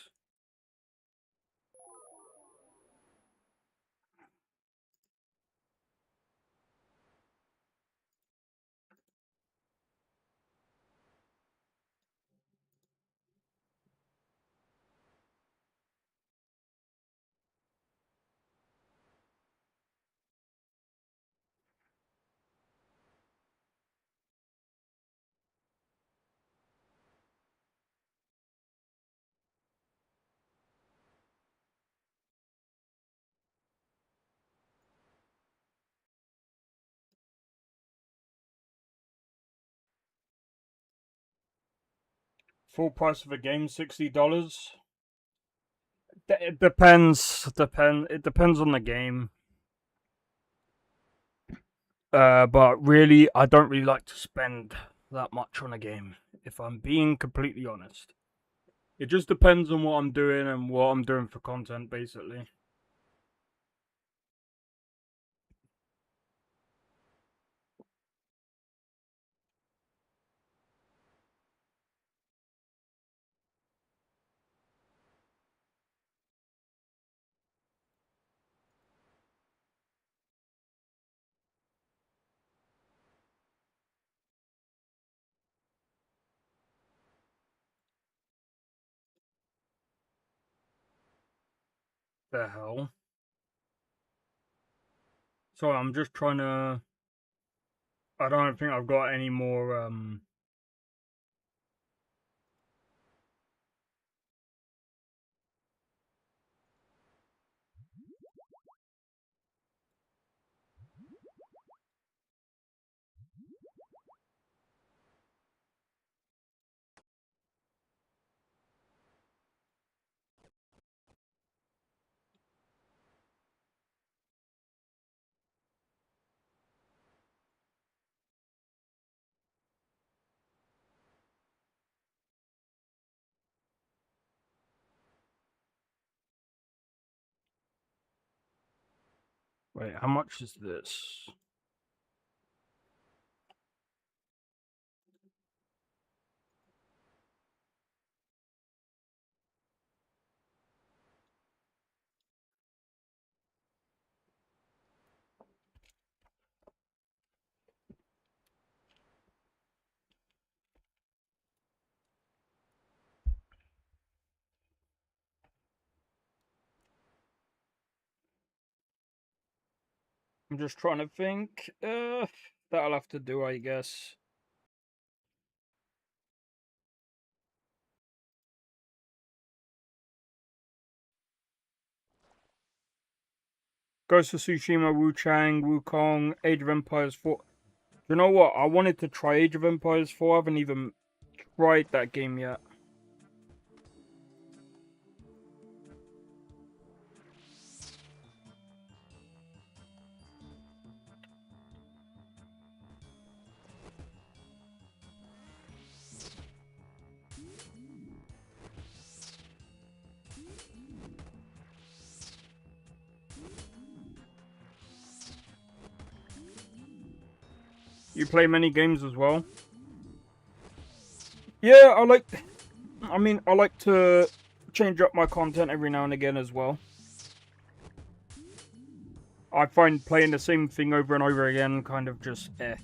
Full price of a game, $60. It depends. It depends on the game. But really, I don't really like to spend that much on a game. If I'm being completely honest, it just depends on what I'm doing and what I'm doing for content, basically. The hell. So I'm just trying to. I don't think I've got any more. Wait, how much is this? I'm just trying to think. That'll have to do, I guess. Ghost of Tsushima, Wu Chang, Wukong, Age of Empires 4. You know what? I wanted to try Age of Empires 4. I haven't even tried that game yet. You play many games as well? Yeah, I like to change up my content every now and again as well. I find playing the same thing over and over again kind of just eh.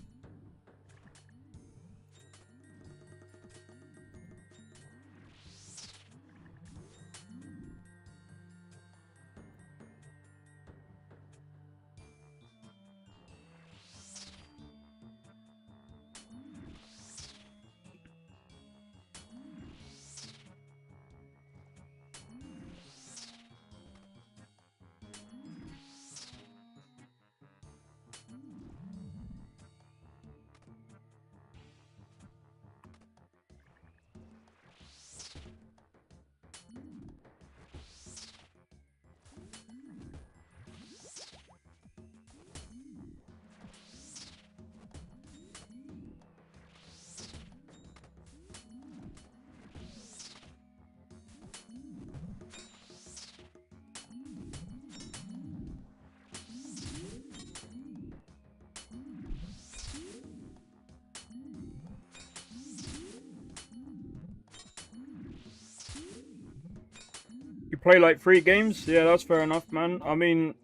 You play like 3 games? Yeah, that's fair enough, man. I mean,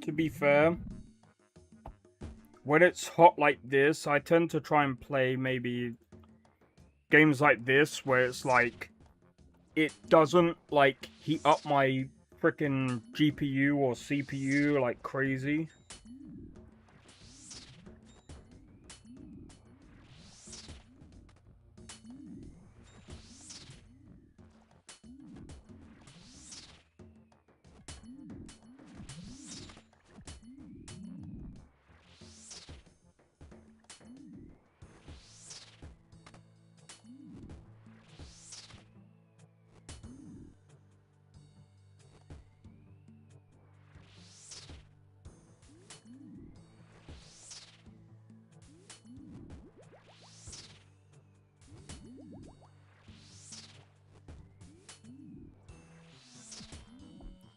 to be fair, when it's hot like this, I tend to try and play maybe games like this where it's like it doesn't like heat up my freaking GPU or CPU like crazy.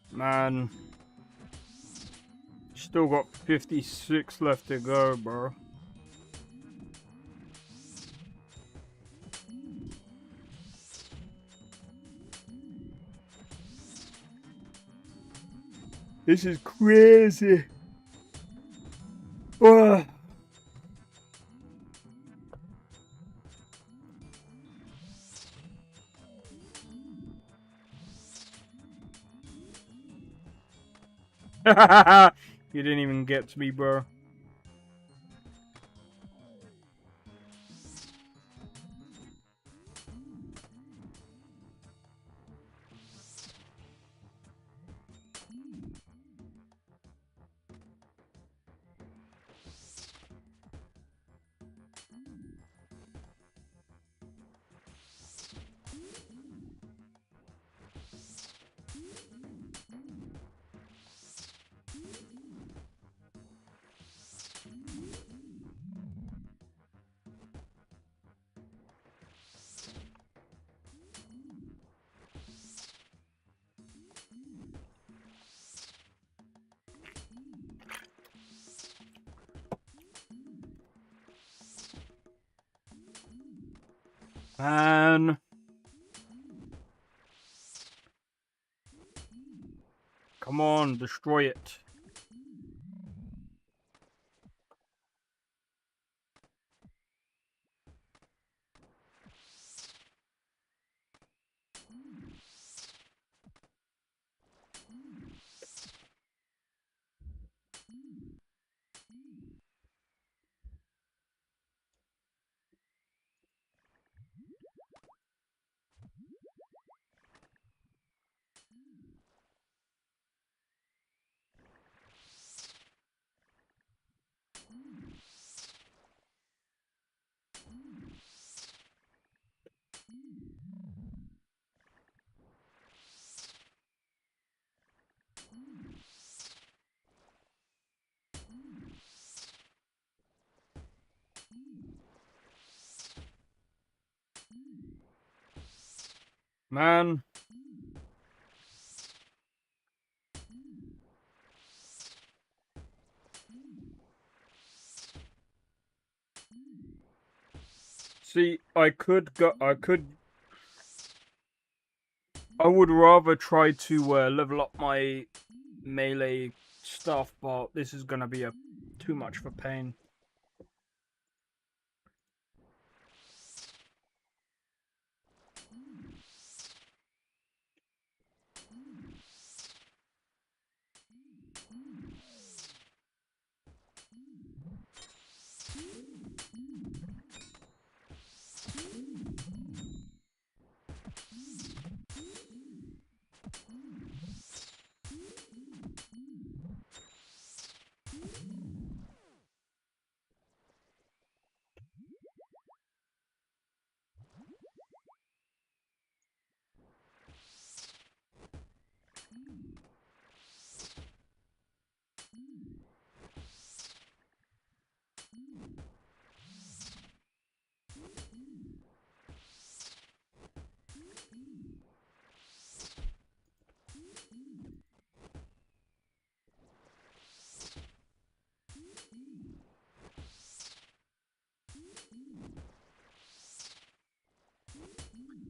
Man, still got 56 left to go, bro. This is crazy. Ugh. You didn't even get to me, bro. Man. Come on, destroy it. Man. See, I would rather try to level up my melee stuff, but this is gonna be too much for pain.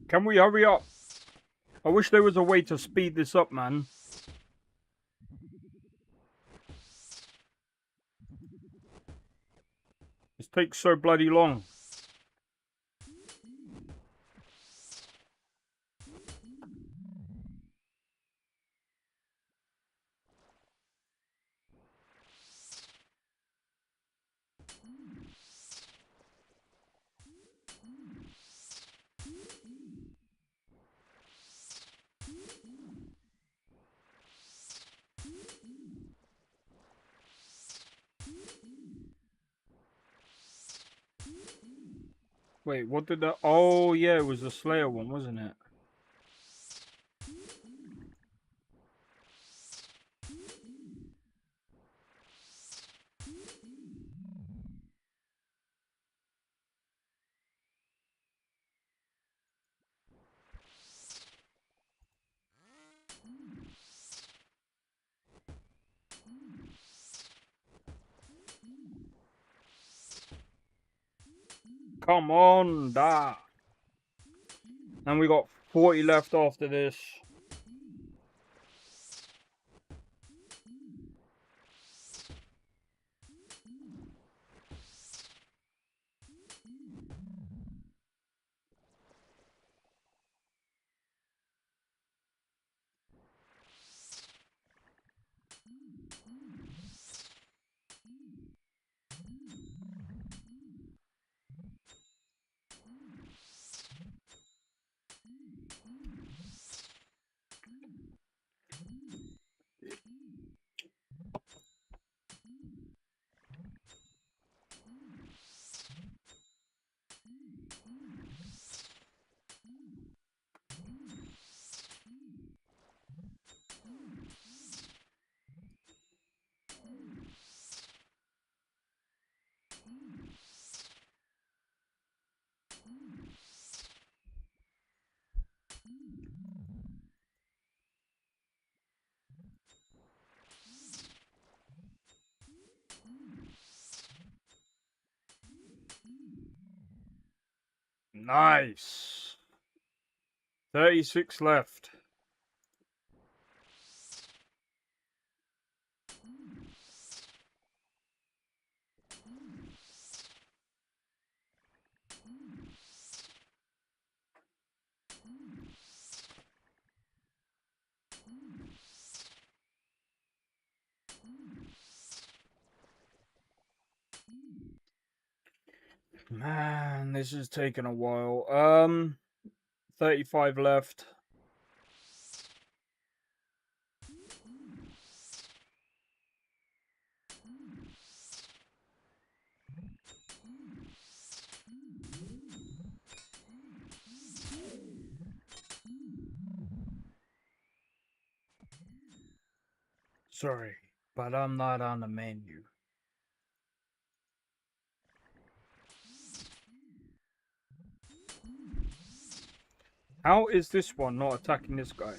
Can we hurry up? I wish there was a way to speed this up, man. This takes so bloody long. Wait, what did that... Oh, yeah, it was the Slayer one, wasn't it? Come on, da. And we got 40 left after this. Nice. 36 left. Man, this is taking a while. 35 left. Sorry, but I'm not on the menu. How is this one not attacking this guy?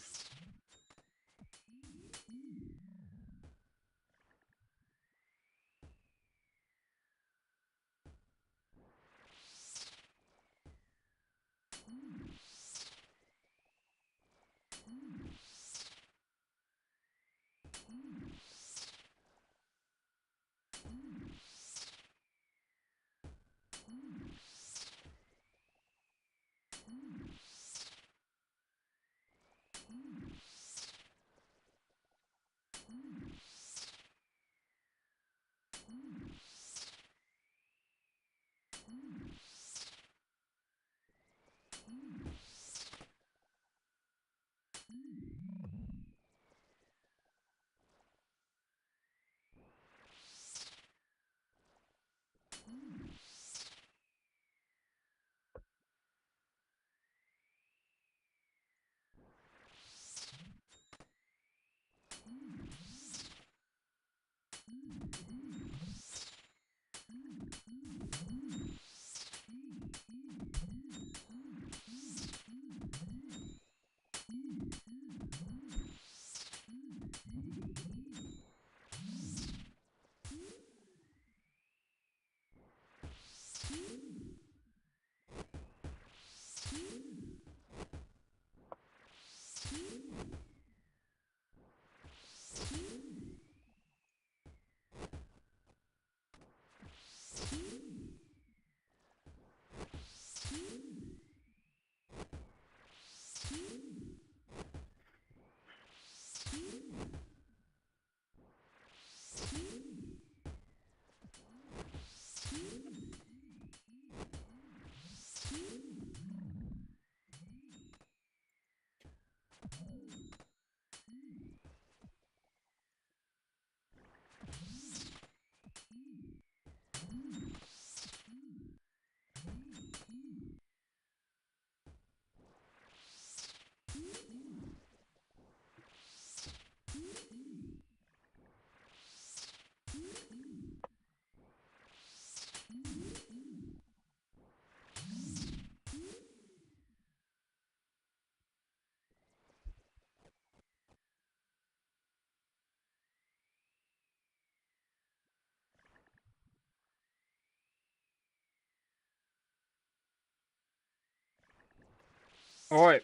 All right.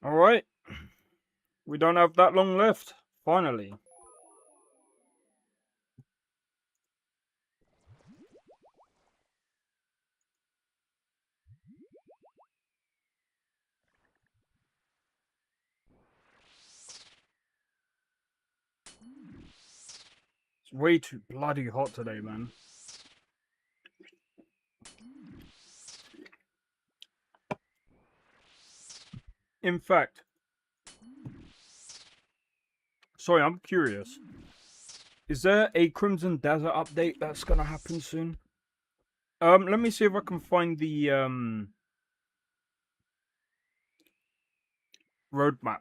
All right. We don't have that long left. Finally. It's way too bloody hot today, man. In fact, sorry, I'm curious. Is there a Crimson Desert update that's gonna happen soon? Let me see if I can find the roadmap.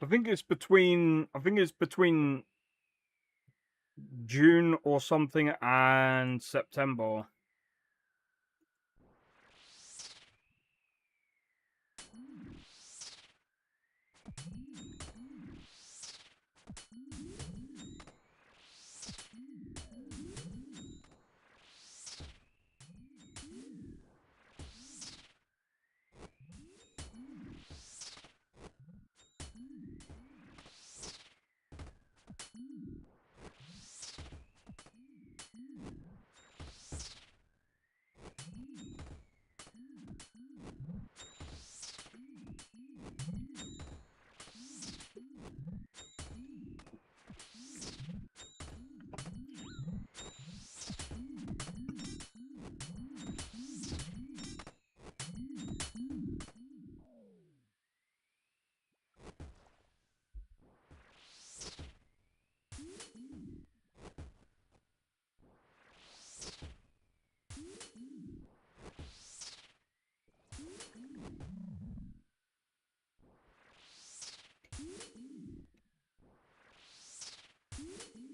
I think it's between June or something and September.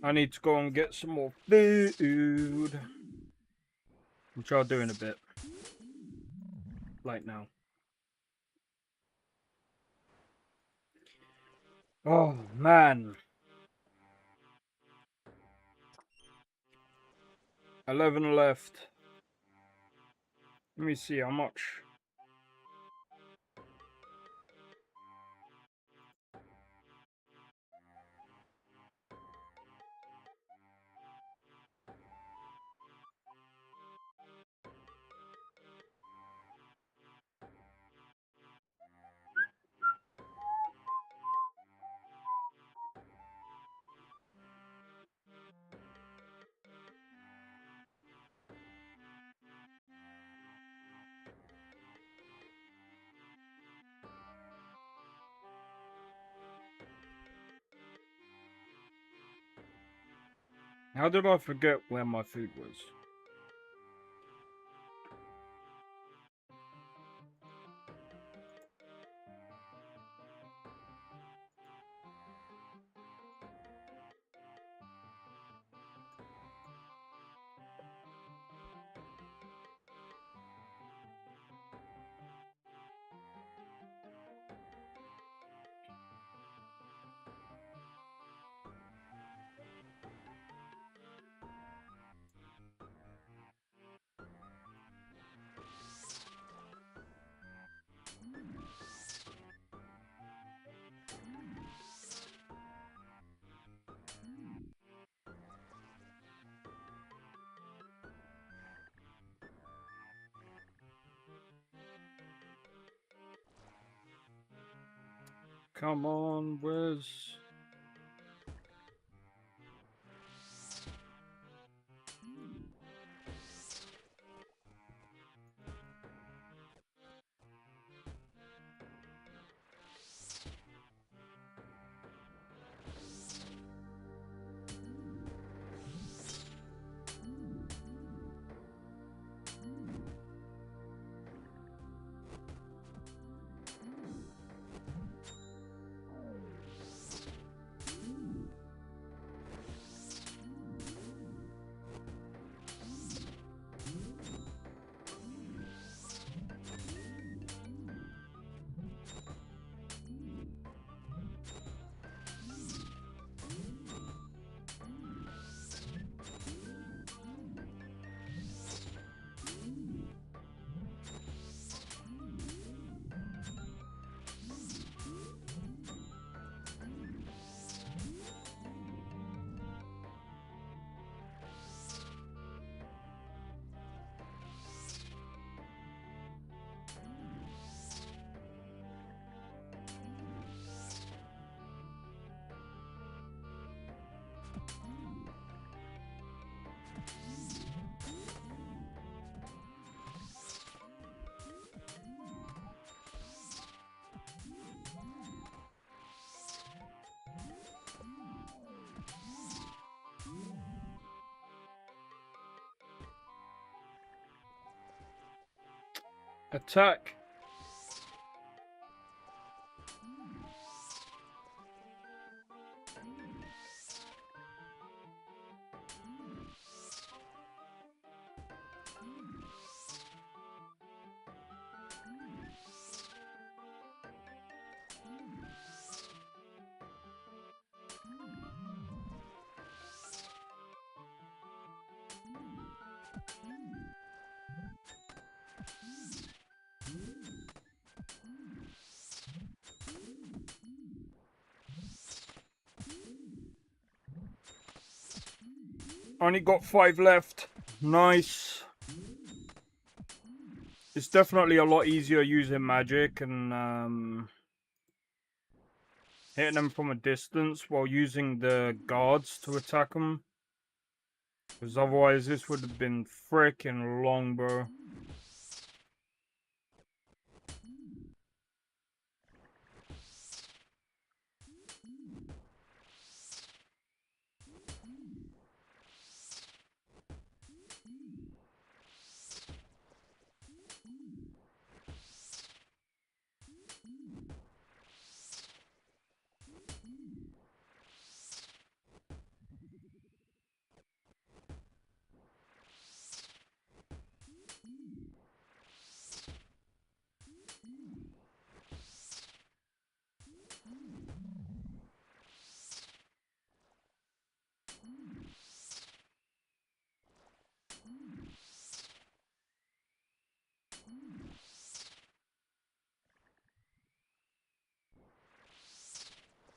I need to go and get some more food, which I'll do in a bit. Like now. Oh, man. 11 left. Let me see how much. How did I forget where my food was? Come on, where's... Attack! Only got 5 left. Nice. It's definitely a lot easier using magic and hitting them from a distance while using the guards to attack them. Because otherwise this would have been freaking long, bro.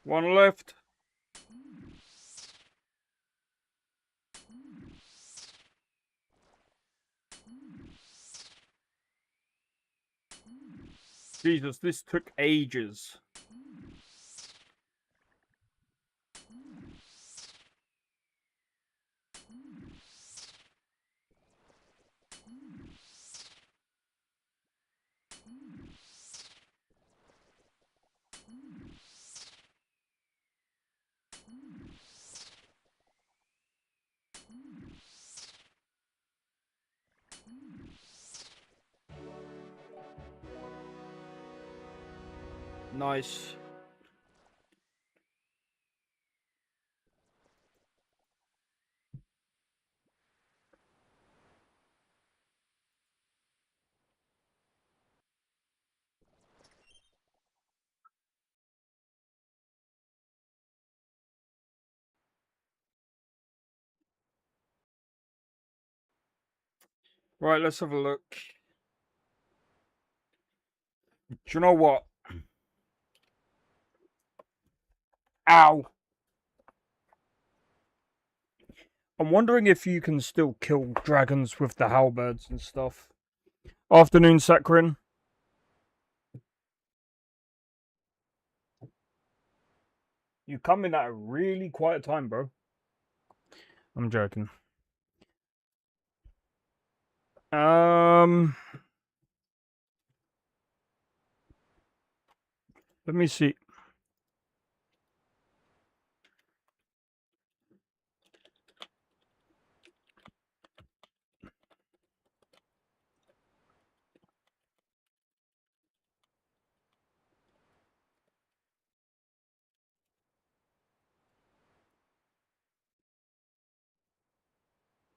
One left. Jesus, this took ages. Nice. Right, let's have a look. Do you know what? Ow. I'm wondering if you can still kill dragons with the halberds and stuff. Afternoon, Sakrin. You come in at a really quiet time, bro. I'm joking. Let me see.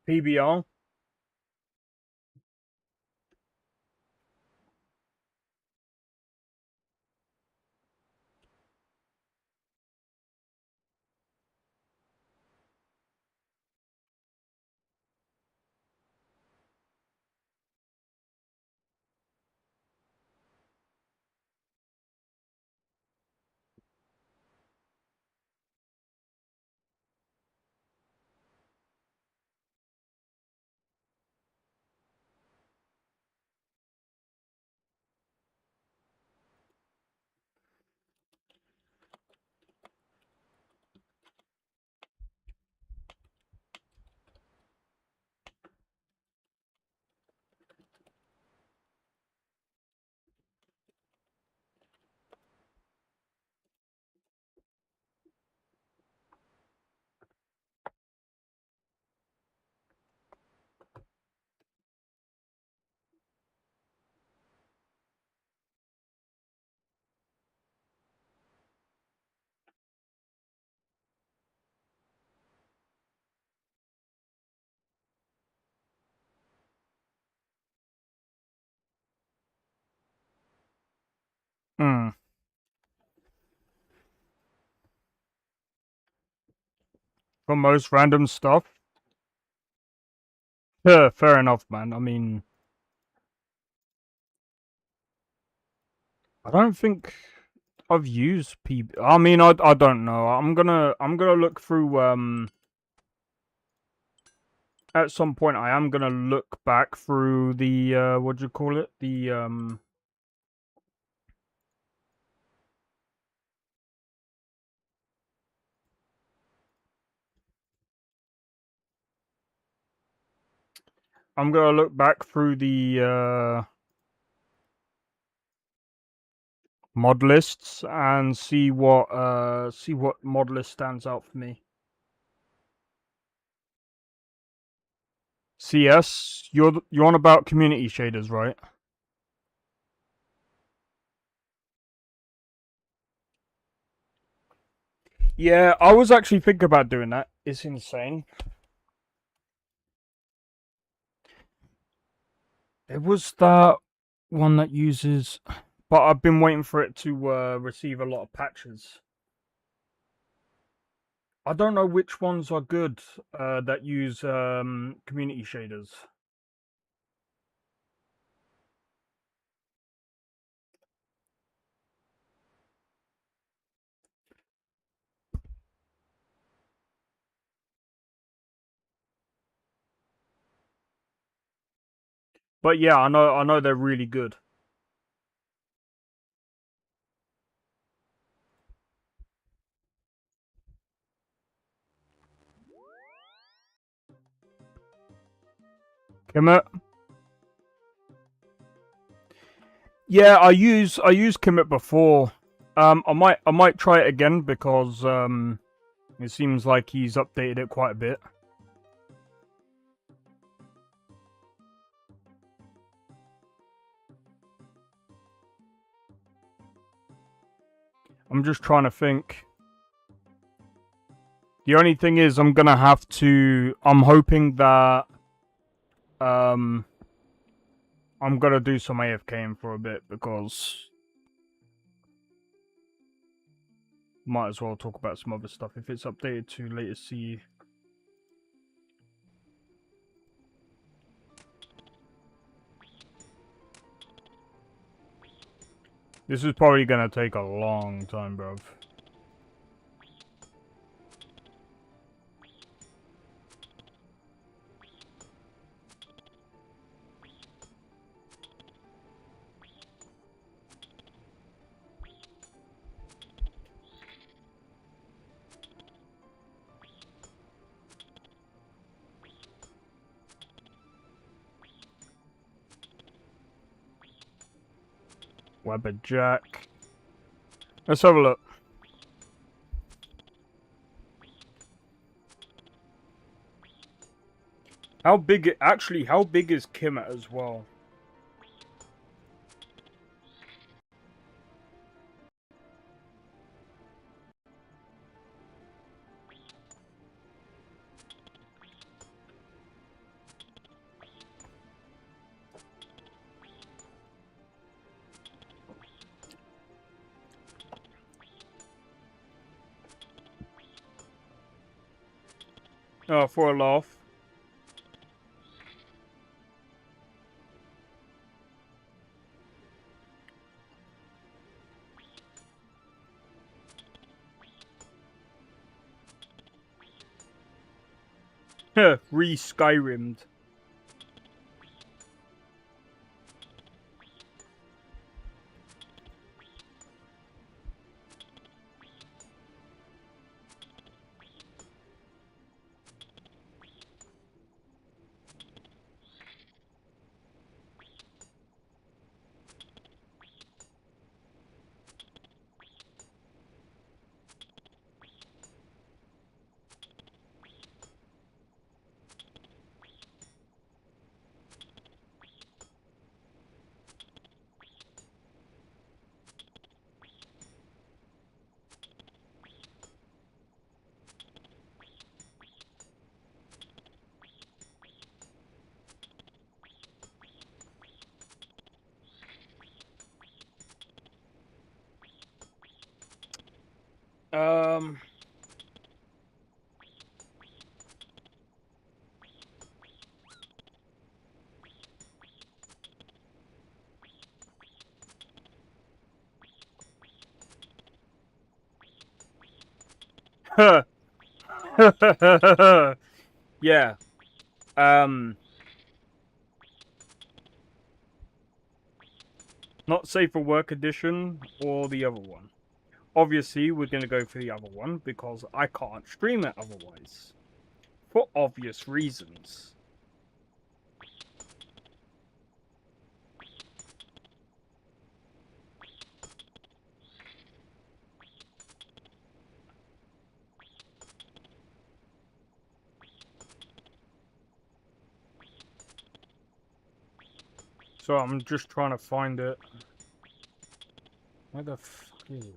PBR. Hmm. For most random stuff. Yeah, fair enough, man. I mean, I don't think I've used PB. I mean, I don't know. I'm gonna look through. At some point, I am gonna look back through the what do you call it? The I'm gonna look back through the mod lists and see what mod list stands out for me. CS, you're on about community shaders, right? Yeah, I was actually thinking about doing that. It's insane. It was that one that uses, but I've been waiting for it to receive a lot of patches. I don't know which ones are good that use community shaders. But yeah, I know they're really good. Kemet. Yeah, I used Kemet before. I might try it again because it seems like he's updated it quite a bit. I'm just trying to think. The only thing is, I'm gonna have to. I'm hoping that I'm gonna do some AFKing for a bit because might as well talk about some other stuff if it's updated to latest CE. This is probably gonna take a long time, bruv. Webber Jack. Let's have a look. How big? Actually, how big is Kemet as well? Oh, for a laugh. Re-Skyrimmed. Um. Yeah. Not safe for work edition or the other one. Obviously, we're gonna go for the other one because I can't stream it otherwise. For obvious reasons. So I'm just trying to find it. Where the fuck is it?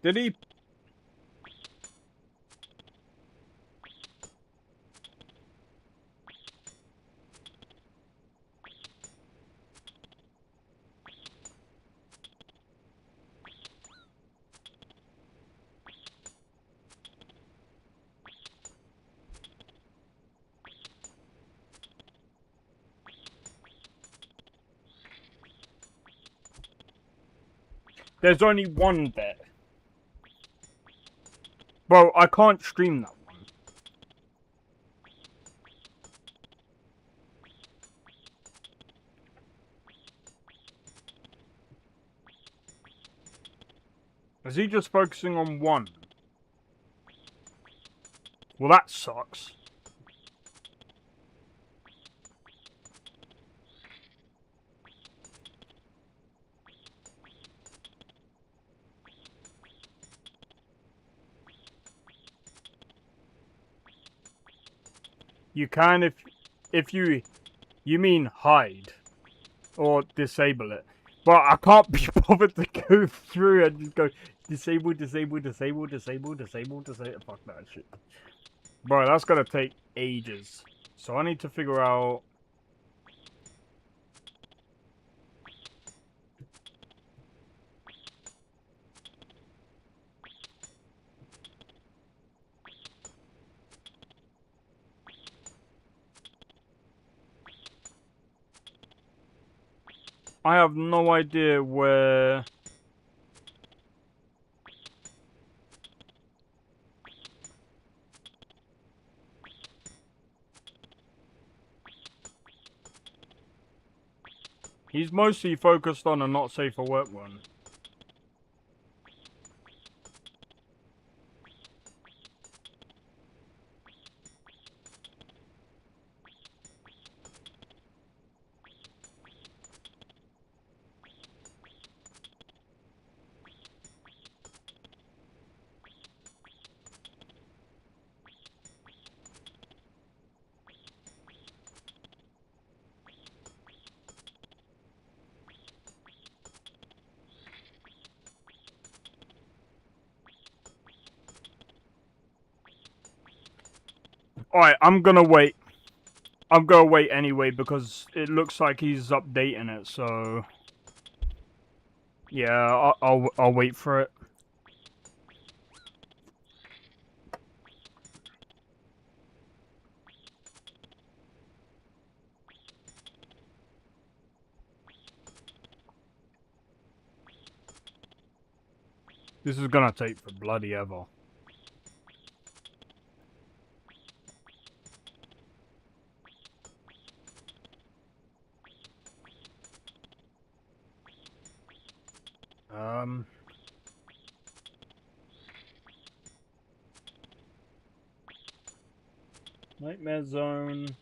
Did he? There's only one there. Bro, I can't stream that one. Is he just focusing on one? Well, that sucks. You can if you mean hide or disable it. But I can't be bothered to go through and just go disable, disable, disable, disable, disable, disable. Fuck that shit. Bro, that's gonna take ages. So I need to figure out. I have no idea where. He's mostly focused on a not safe for work one. Alright, I'm gonna wait. I'm gonna wait anyway because it looks like he's updating it, so yeah, I'll wait for it. This is gonna take for bloody ever. Nightmare Zone.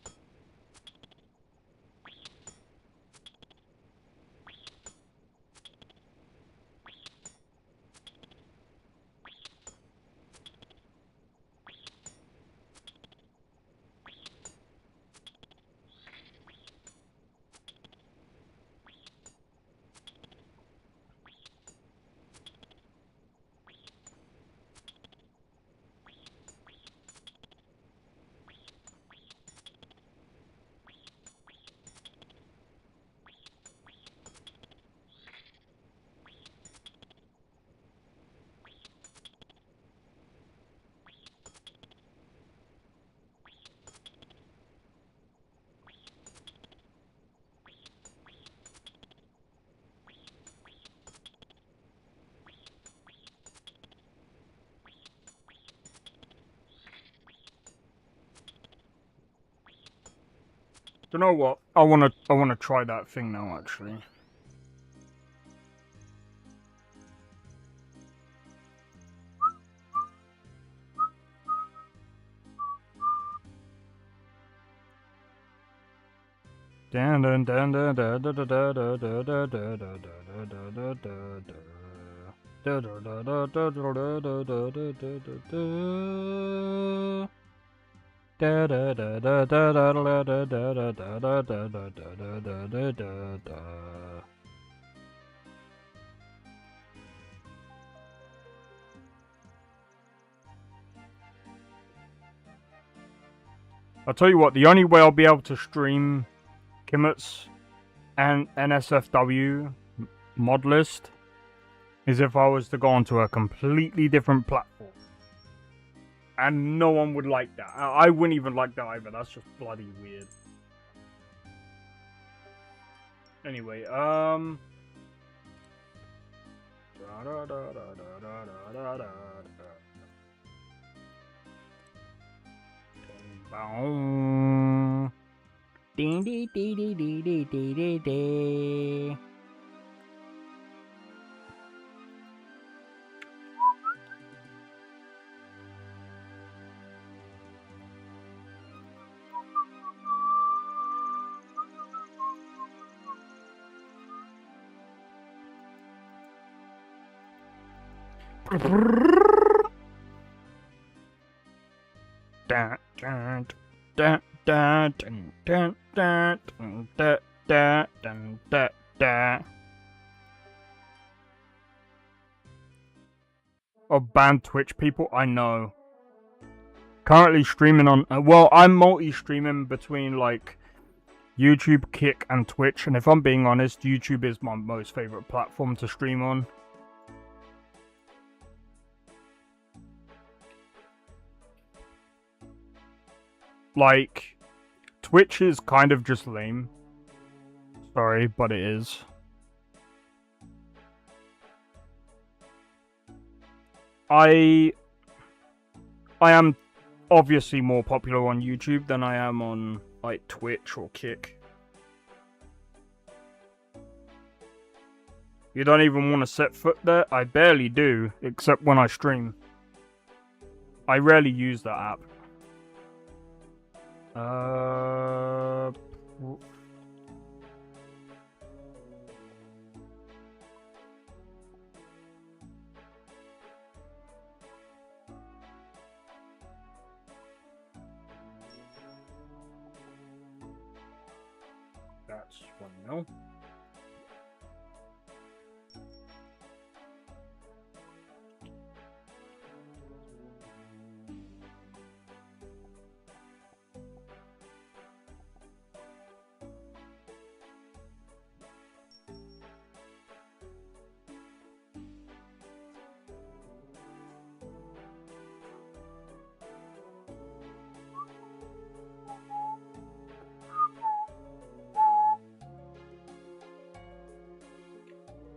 You know what? I wanna try that thing now actually. I'll tell you what, the only way I'll be able to stream Kimmett's and NSFW mod list is if I was to go onto a completely different platform. And no one would like that. I wouldn't even like that either. That's just bloody weird. Anyway, Ding dee dee dee dee dee dee dee dee. Da, da, da, da, dun, dun, da, dun, da, da, dun, da, da. Oh, banned Twitch people? I know. Currently streaming on... well, I'm multi-streaming between, like, YouTube, Kick, and Twitch. And if I'm being honest, YouTube is my most favorite platform to stream on. Like, Twitch is kind of just lame. Sorry, but it is. I am obviously more popular on YouTube than I am on, like, Twitch or Kick. You don't even want to set foot there? I barely do, except when I stream. I rarely use that app. That's 1 mil.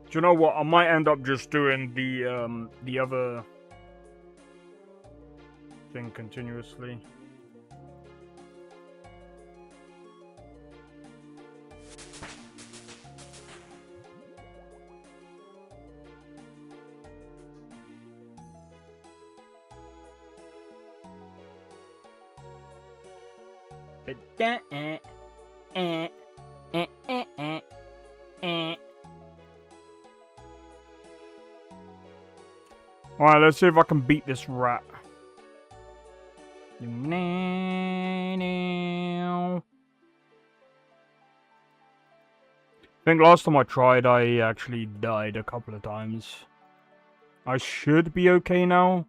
Do you know what? I might end up just doing the other thing continuously. Alright, let's see if I can beat this rat. I think last time I tried, I actually died a couple of times. I should be okay now.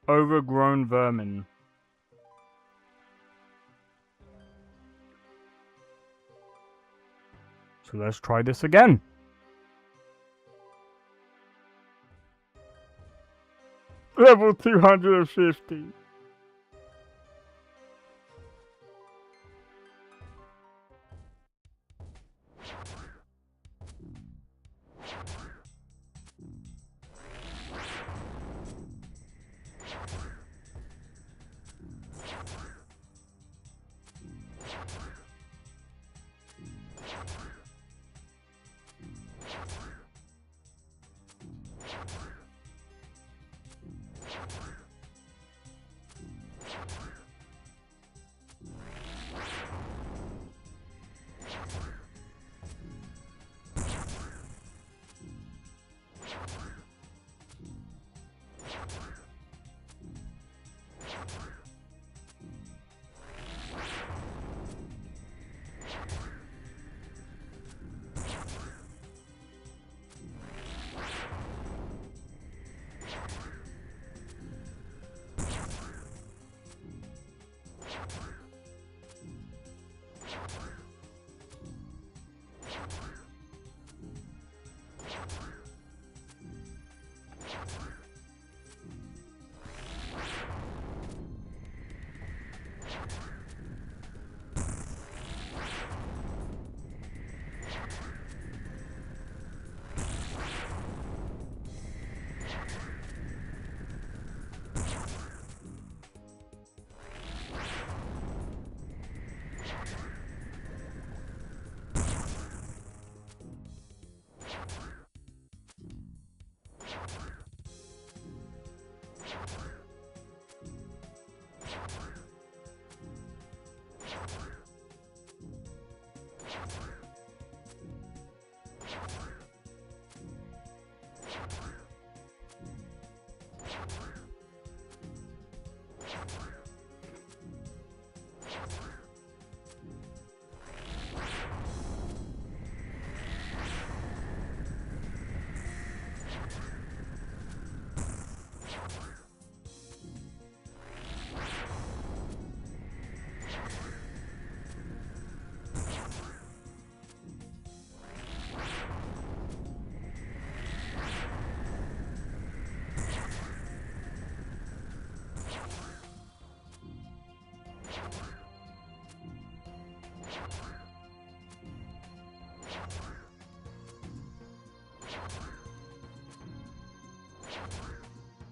Overgrown vermin. So let's try this again. Level 250.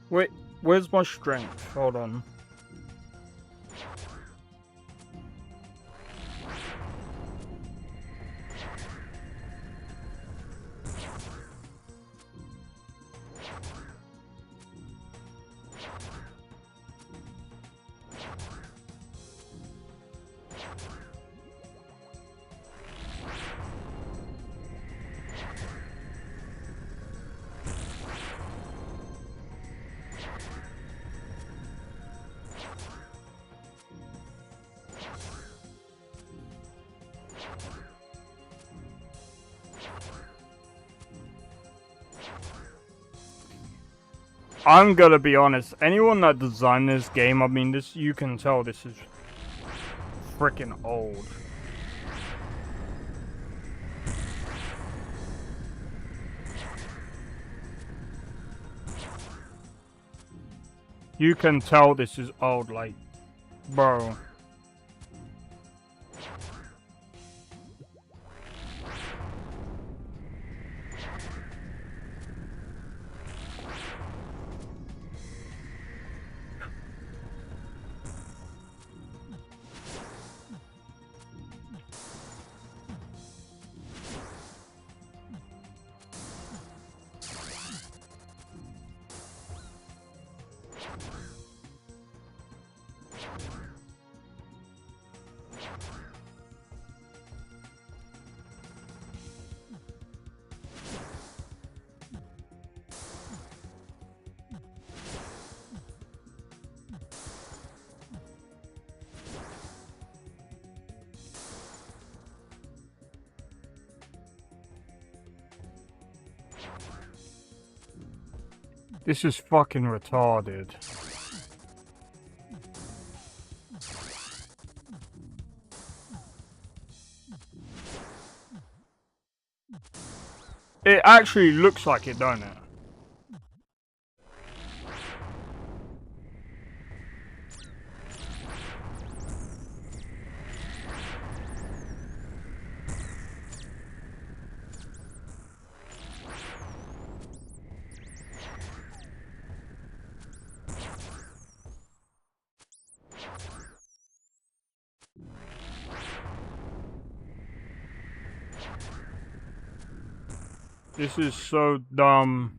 Wait, where's my strength? Hold on. I'm gonna be honest, anyone that designed this game, I mean, this, you can tell this is freaking old. You can tell this is old, like, bro. This is fucking retarded. It actually looks like it, don't it? This is so dumb.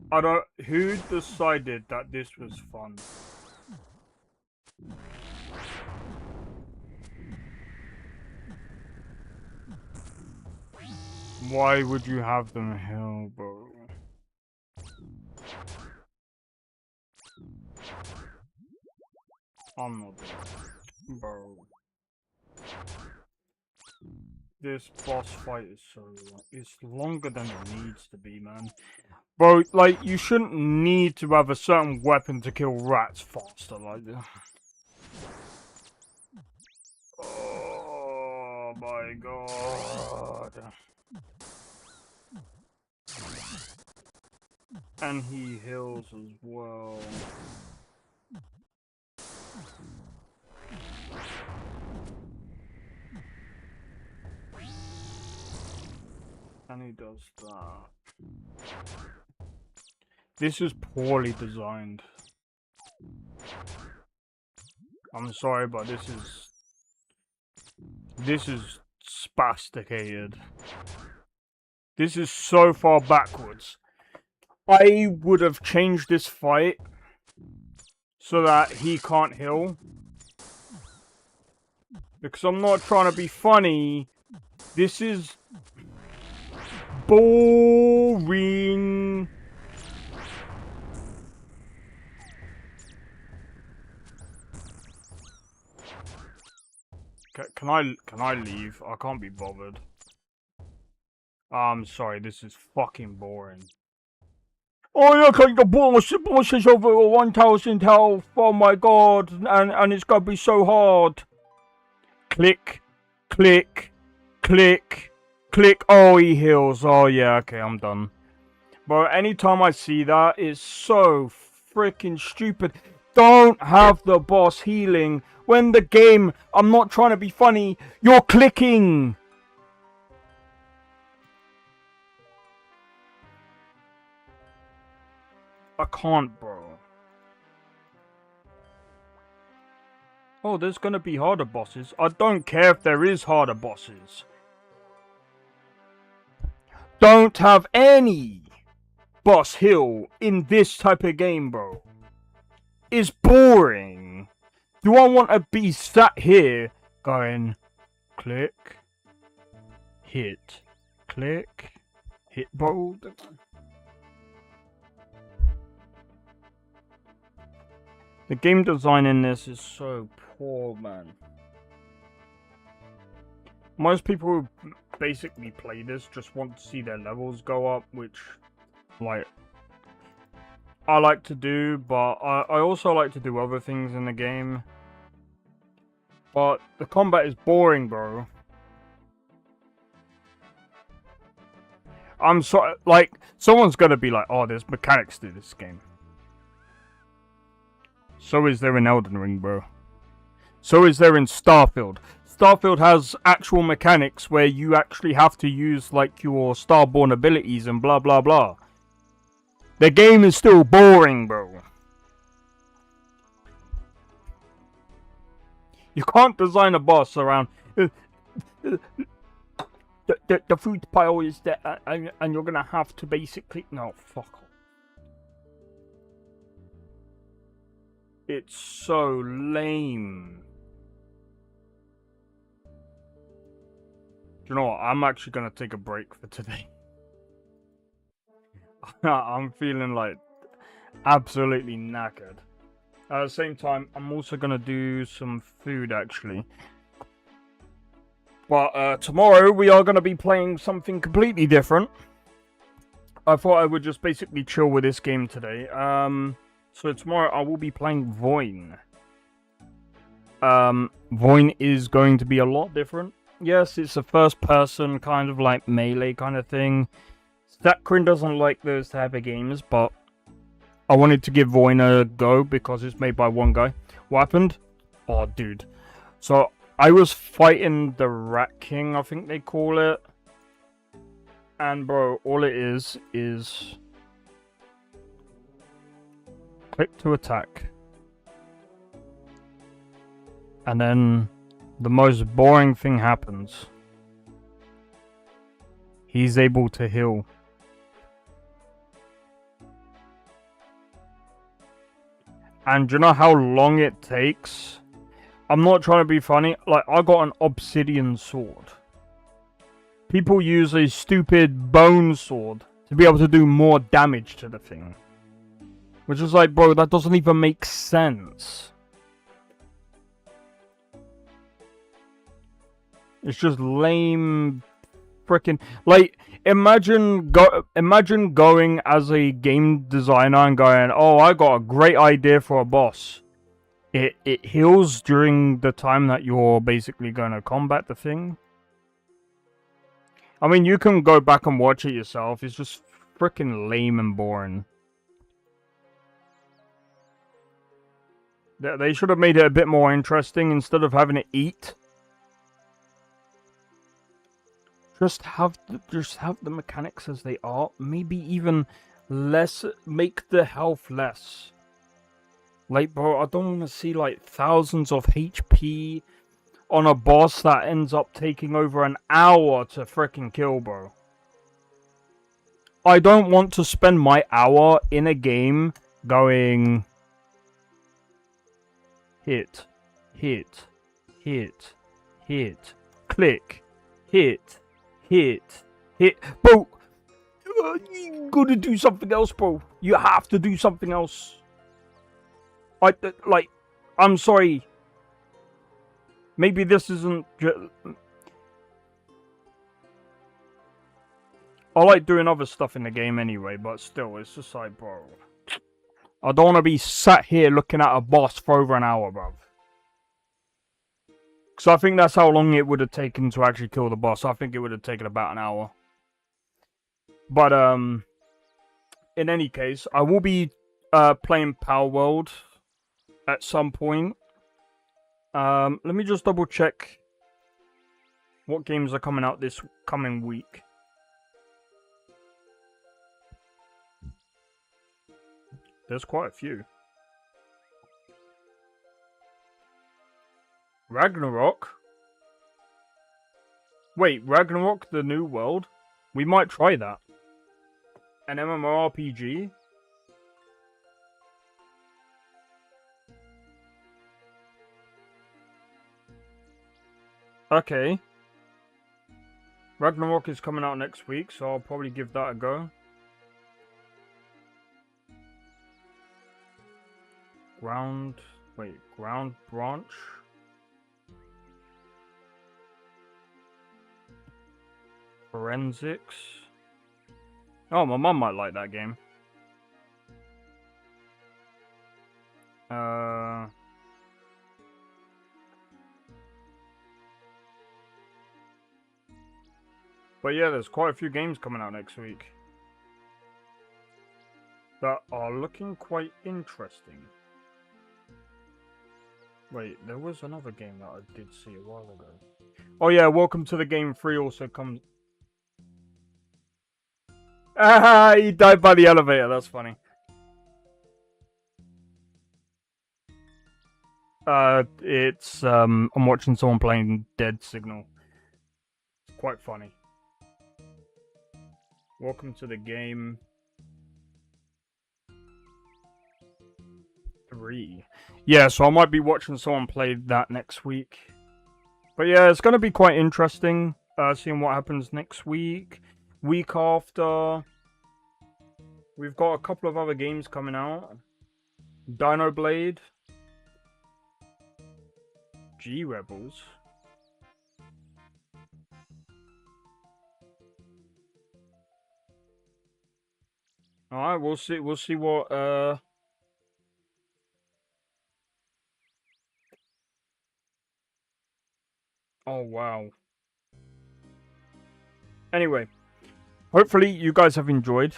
I don't... Who decided that this was fun? Why would you have them heal, bro? I'm not there, bro. This boss fight is so long. It's longer than it needs to be, man. Bro, like, you shouldn't need to have a certain weapon to kill rats faster like this. Oh my god. And he heals as well. And he does that. This is poorly designed. I'm sorry, but this is spasticated. This is so far backwards. I would have changed this fight so that he can't heal. Because I'm not trying to be funny. This is boring. Can I leave? I can't be bothered. I'm sorry, this is fucking boring. Oh look at the boss is over 1000 health, oh my god, and it's gonna be so hard. Click, click, click, click, oh he heals, oh yeah, okay, I'm done. But anytime I see that, it's so freaking stupid. Don't have the boss healing when the game, I'm not trying to be funny, you're clicking. I can't, bro. Oh, there's gonna be harder bosses. I don't care if there is harder bosses. Don't have any boss hill in this type of game, bro. It's boring. Do I want to be sat here going, click, hit, click, hit, bro? The game design in this is so poor, man. Most people who basically play this just want to see their levels go up, which, like, I like to do, but I also like to do other things in the game. But the combat is boring, bro. I'm sorry, like, someone's gonna be like, oh, there's mechanics to this game. So is there in Elden Ring, bro. So is there in Starfield. Starfield has actual mechanics where you actually have to use, like, your Starborn abilities and blah blah blah. The game is still boring, bro. You can't design a boss around... the food pile is there, and you're gonna have to basically... No, fuck off. It's so lame. Do you know what? I'm actually gonna take a break for today. I'm feeling like absolutely knackered. At the same time, I'm also gonna do some food actually. But tomorrow we are gonna be playing something completely different. I thought I would just basically chill with this game today. So tomorrow I will be playing Voin. Voin is going to be a lot different. Yes, it's a first person kind of like melee kind of thing. Statcrin doesn't like those type of games, but I wanted to give Voin a go because it's made by one guy. What happened? Oh, dude. So I was fighting the Rat King, I think they call it. And bro, all it is click to attack. And then the most boring thing happens. He's able to heal. And do you know how long it takes? I'm not trying to be funny. Like, I got an obsidian sword. People use a stupid bone sword to be able to do more damage to the thing. Which is like, bro, that doesn't even make sense. It's just lame freaking... Like, imagine going as a game designer and going, oh, I got a great idea for a boss. It heals during the time that you're basically going to combat the thing. I mean, you can go back and watch it yourself. It's just freaking lame and boring. They should have made it a bit more interesting instead of having it eat. Just have the mechanics as they are. Maybe even less. Make the health less. Like, bro, I don't want to see like thousands of HP on a boss that ends up taking over an hour to freaking kill, bro. I don't want to spend my hour in a game going hit, hit, hit, hit, click, hit. Hit. Bro, you gotta do something else, bro. You have to do something else. I'm sorry. Maybe this isn't... I like doing other stuff in the game anyway, but still, it's just like, bro. I don't want to be sat here looking at a boss for over an hour, bro. Because I think that's how long it would have taken to actually kill the boss. I think it would have taken about an hour. But, in any case, I will be playing Power World at some point. Let me just double check what games are coming out this coming week. There's quite a few. Ragnarok? Wait, Ragnarok the New World? We might try that. An MMORPG? Okay. Ragnarok is coming out next week, so I'll probably give that a go. Ground Branch? Forensics? Oh, my mum might like that game. But yeah, there's quite a few games coming out next week that are looking quite interesting. Wait, there was another game that I did see a while ago. Oh yeah, Welcome to the Game 3 also comes... Ah, he died by the elevator, that's funny. I'm watching someone playing Dead Signal. It's quite funny. Welcome to the Game 3. Yeah, so I might be watching someone play that next week. But yeah, it's going to be quite interesting, seeing what happens next week. Week after, we've got a couple of other games coming out. Dino Blade. G-Rebels. Alright, we'll see what, Oh, wow. Anyway, hopefully you guys have enjoyed.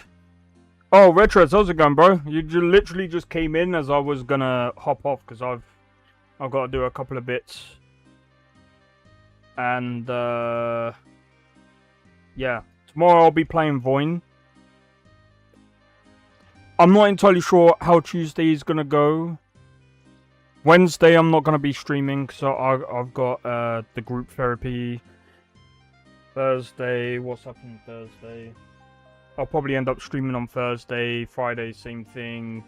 Oh, Retros, how's it going, bro? You literally just came in as I was gonna hop off because I've got to do a couple of bits. And, yeah. Tomorrow I'll be playing Voin. I'm not entirely sure how Tuesday is gonna go. Wednesday I'm not gonna be streaming, so I've got the group therapy. Thursday, what's happening Thursday? I'll probably end up streaming on Thursday. Friday, same thing.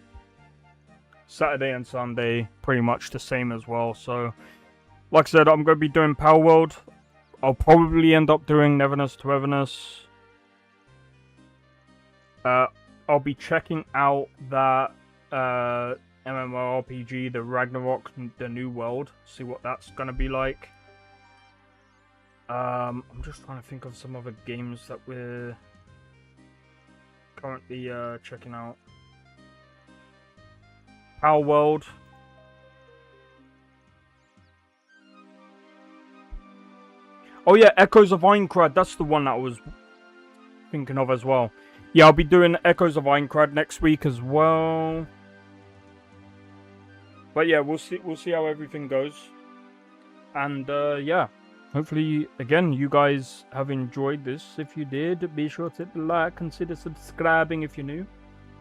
Saturday and Sunday, pretty much the same as well. So, like I said, I'm going to be doing Power World. I'll probably end up doing Neverness to Everness. I'll be checking out that MMORPG, the Ragnarok, the New World. See what that's going to be like. I'm just trying to think of some other games that we're currently checking out. Power World. Oh yeah, Echoes of Aincrad. That's the one that I was thinking of as well. Yeah, I'll be doing Echoes of Aincrad next week as well. But yeah, we'll see how everything goes. And yeah, hopefully again you guys have enjoyed this. If you did, be sure to hit the like, consider subscribing if you're new.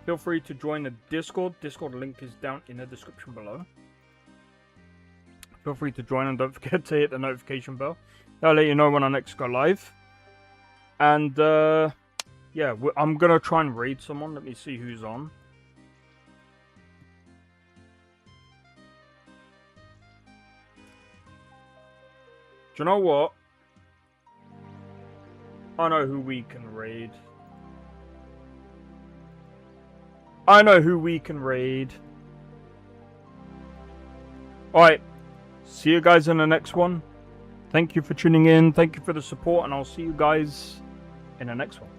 Feel free to join the Discord. Discord link is down in the description below. Feel free to join and don't forget to hit the notification bell. That'll let you know when I next go live. And yeah, I'm gonna try and raid someone. Let me see who's on. Do you know what? I know who we can raid. Alright, see you guys in the next one. Thank you for tuning in. Thank you for the support, and I'll see you guys in the next one.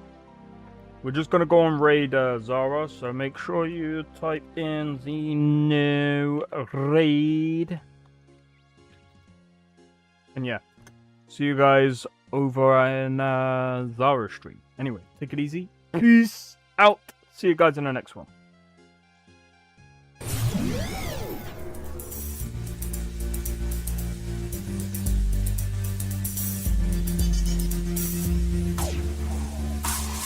We're just going to go and raid Zara, so make sure you type in the new raid. And yeah, see you guys over in Zara Street. Anyway, take it easy. Peace out. See you guys in the next one.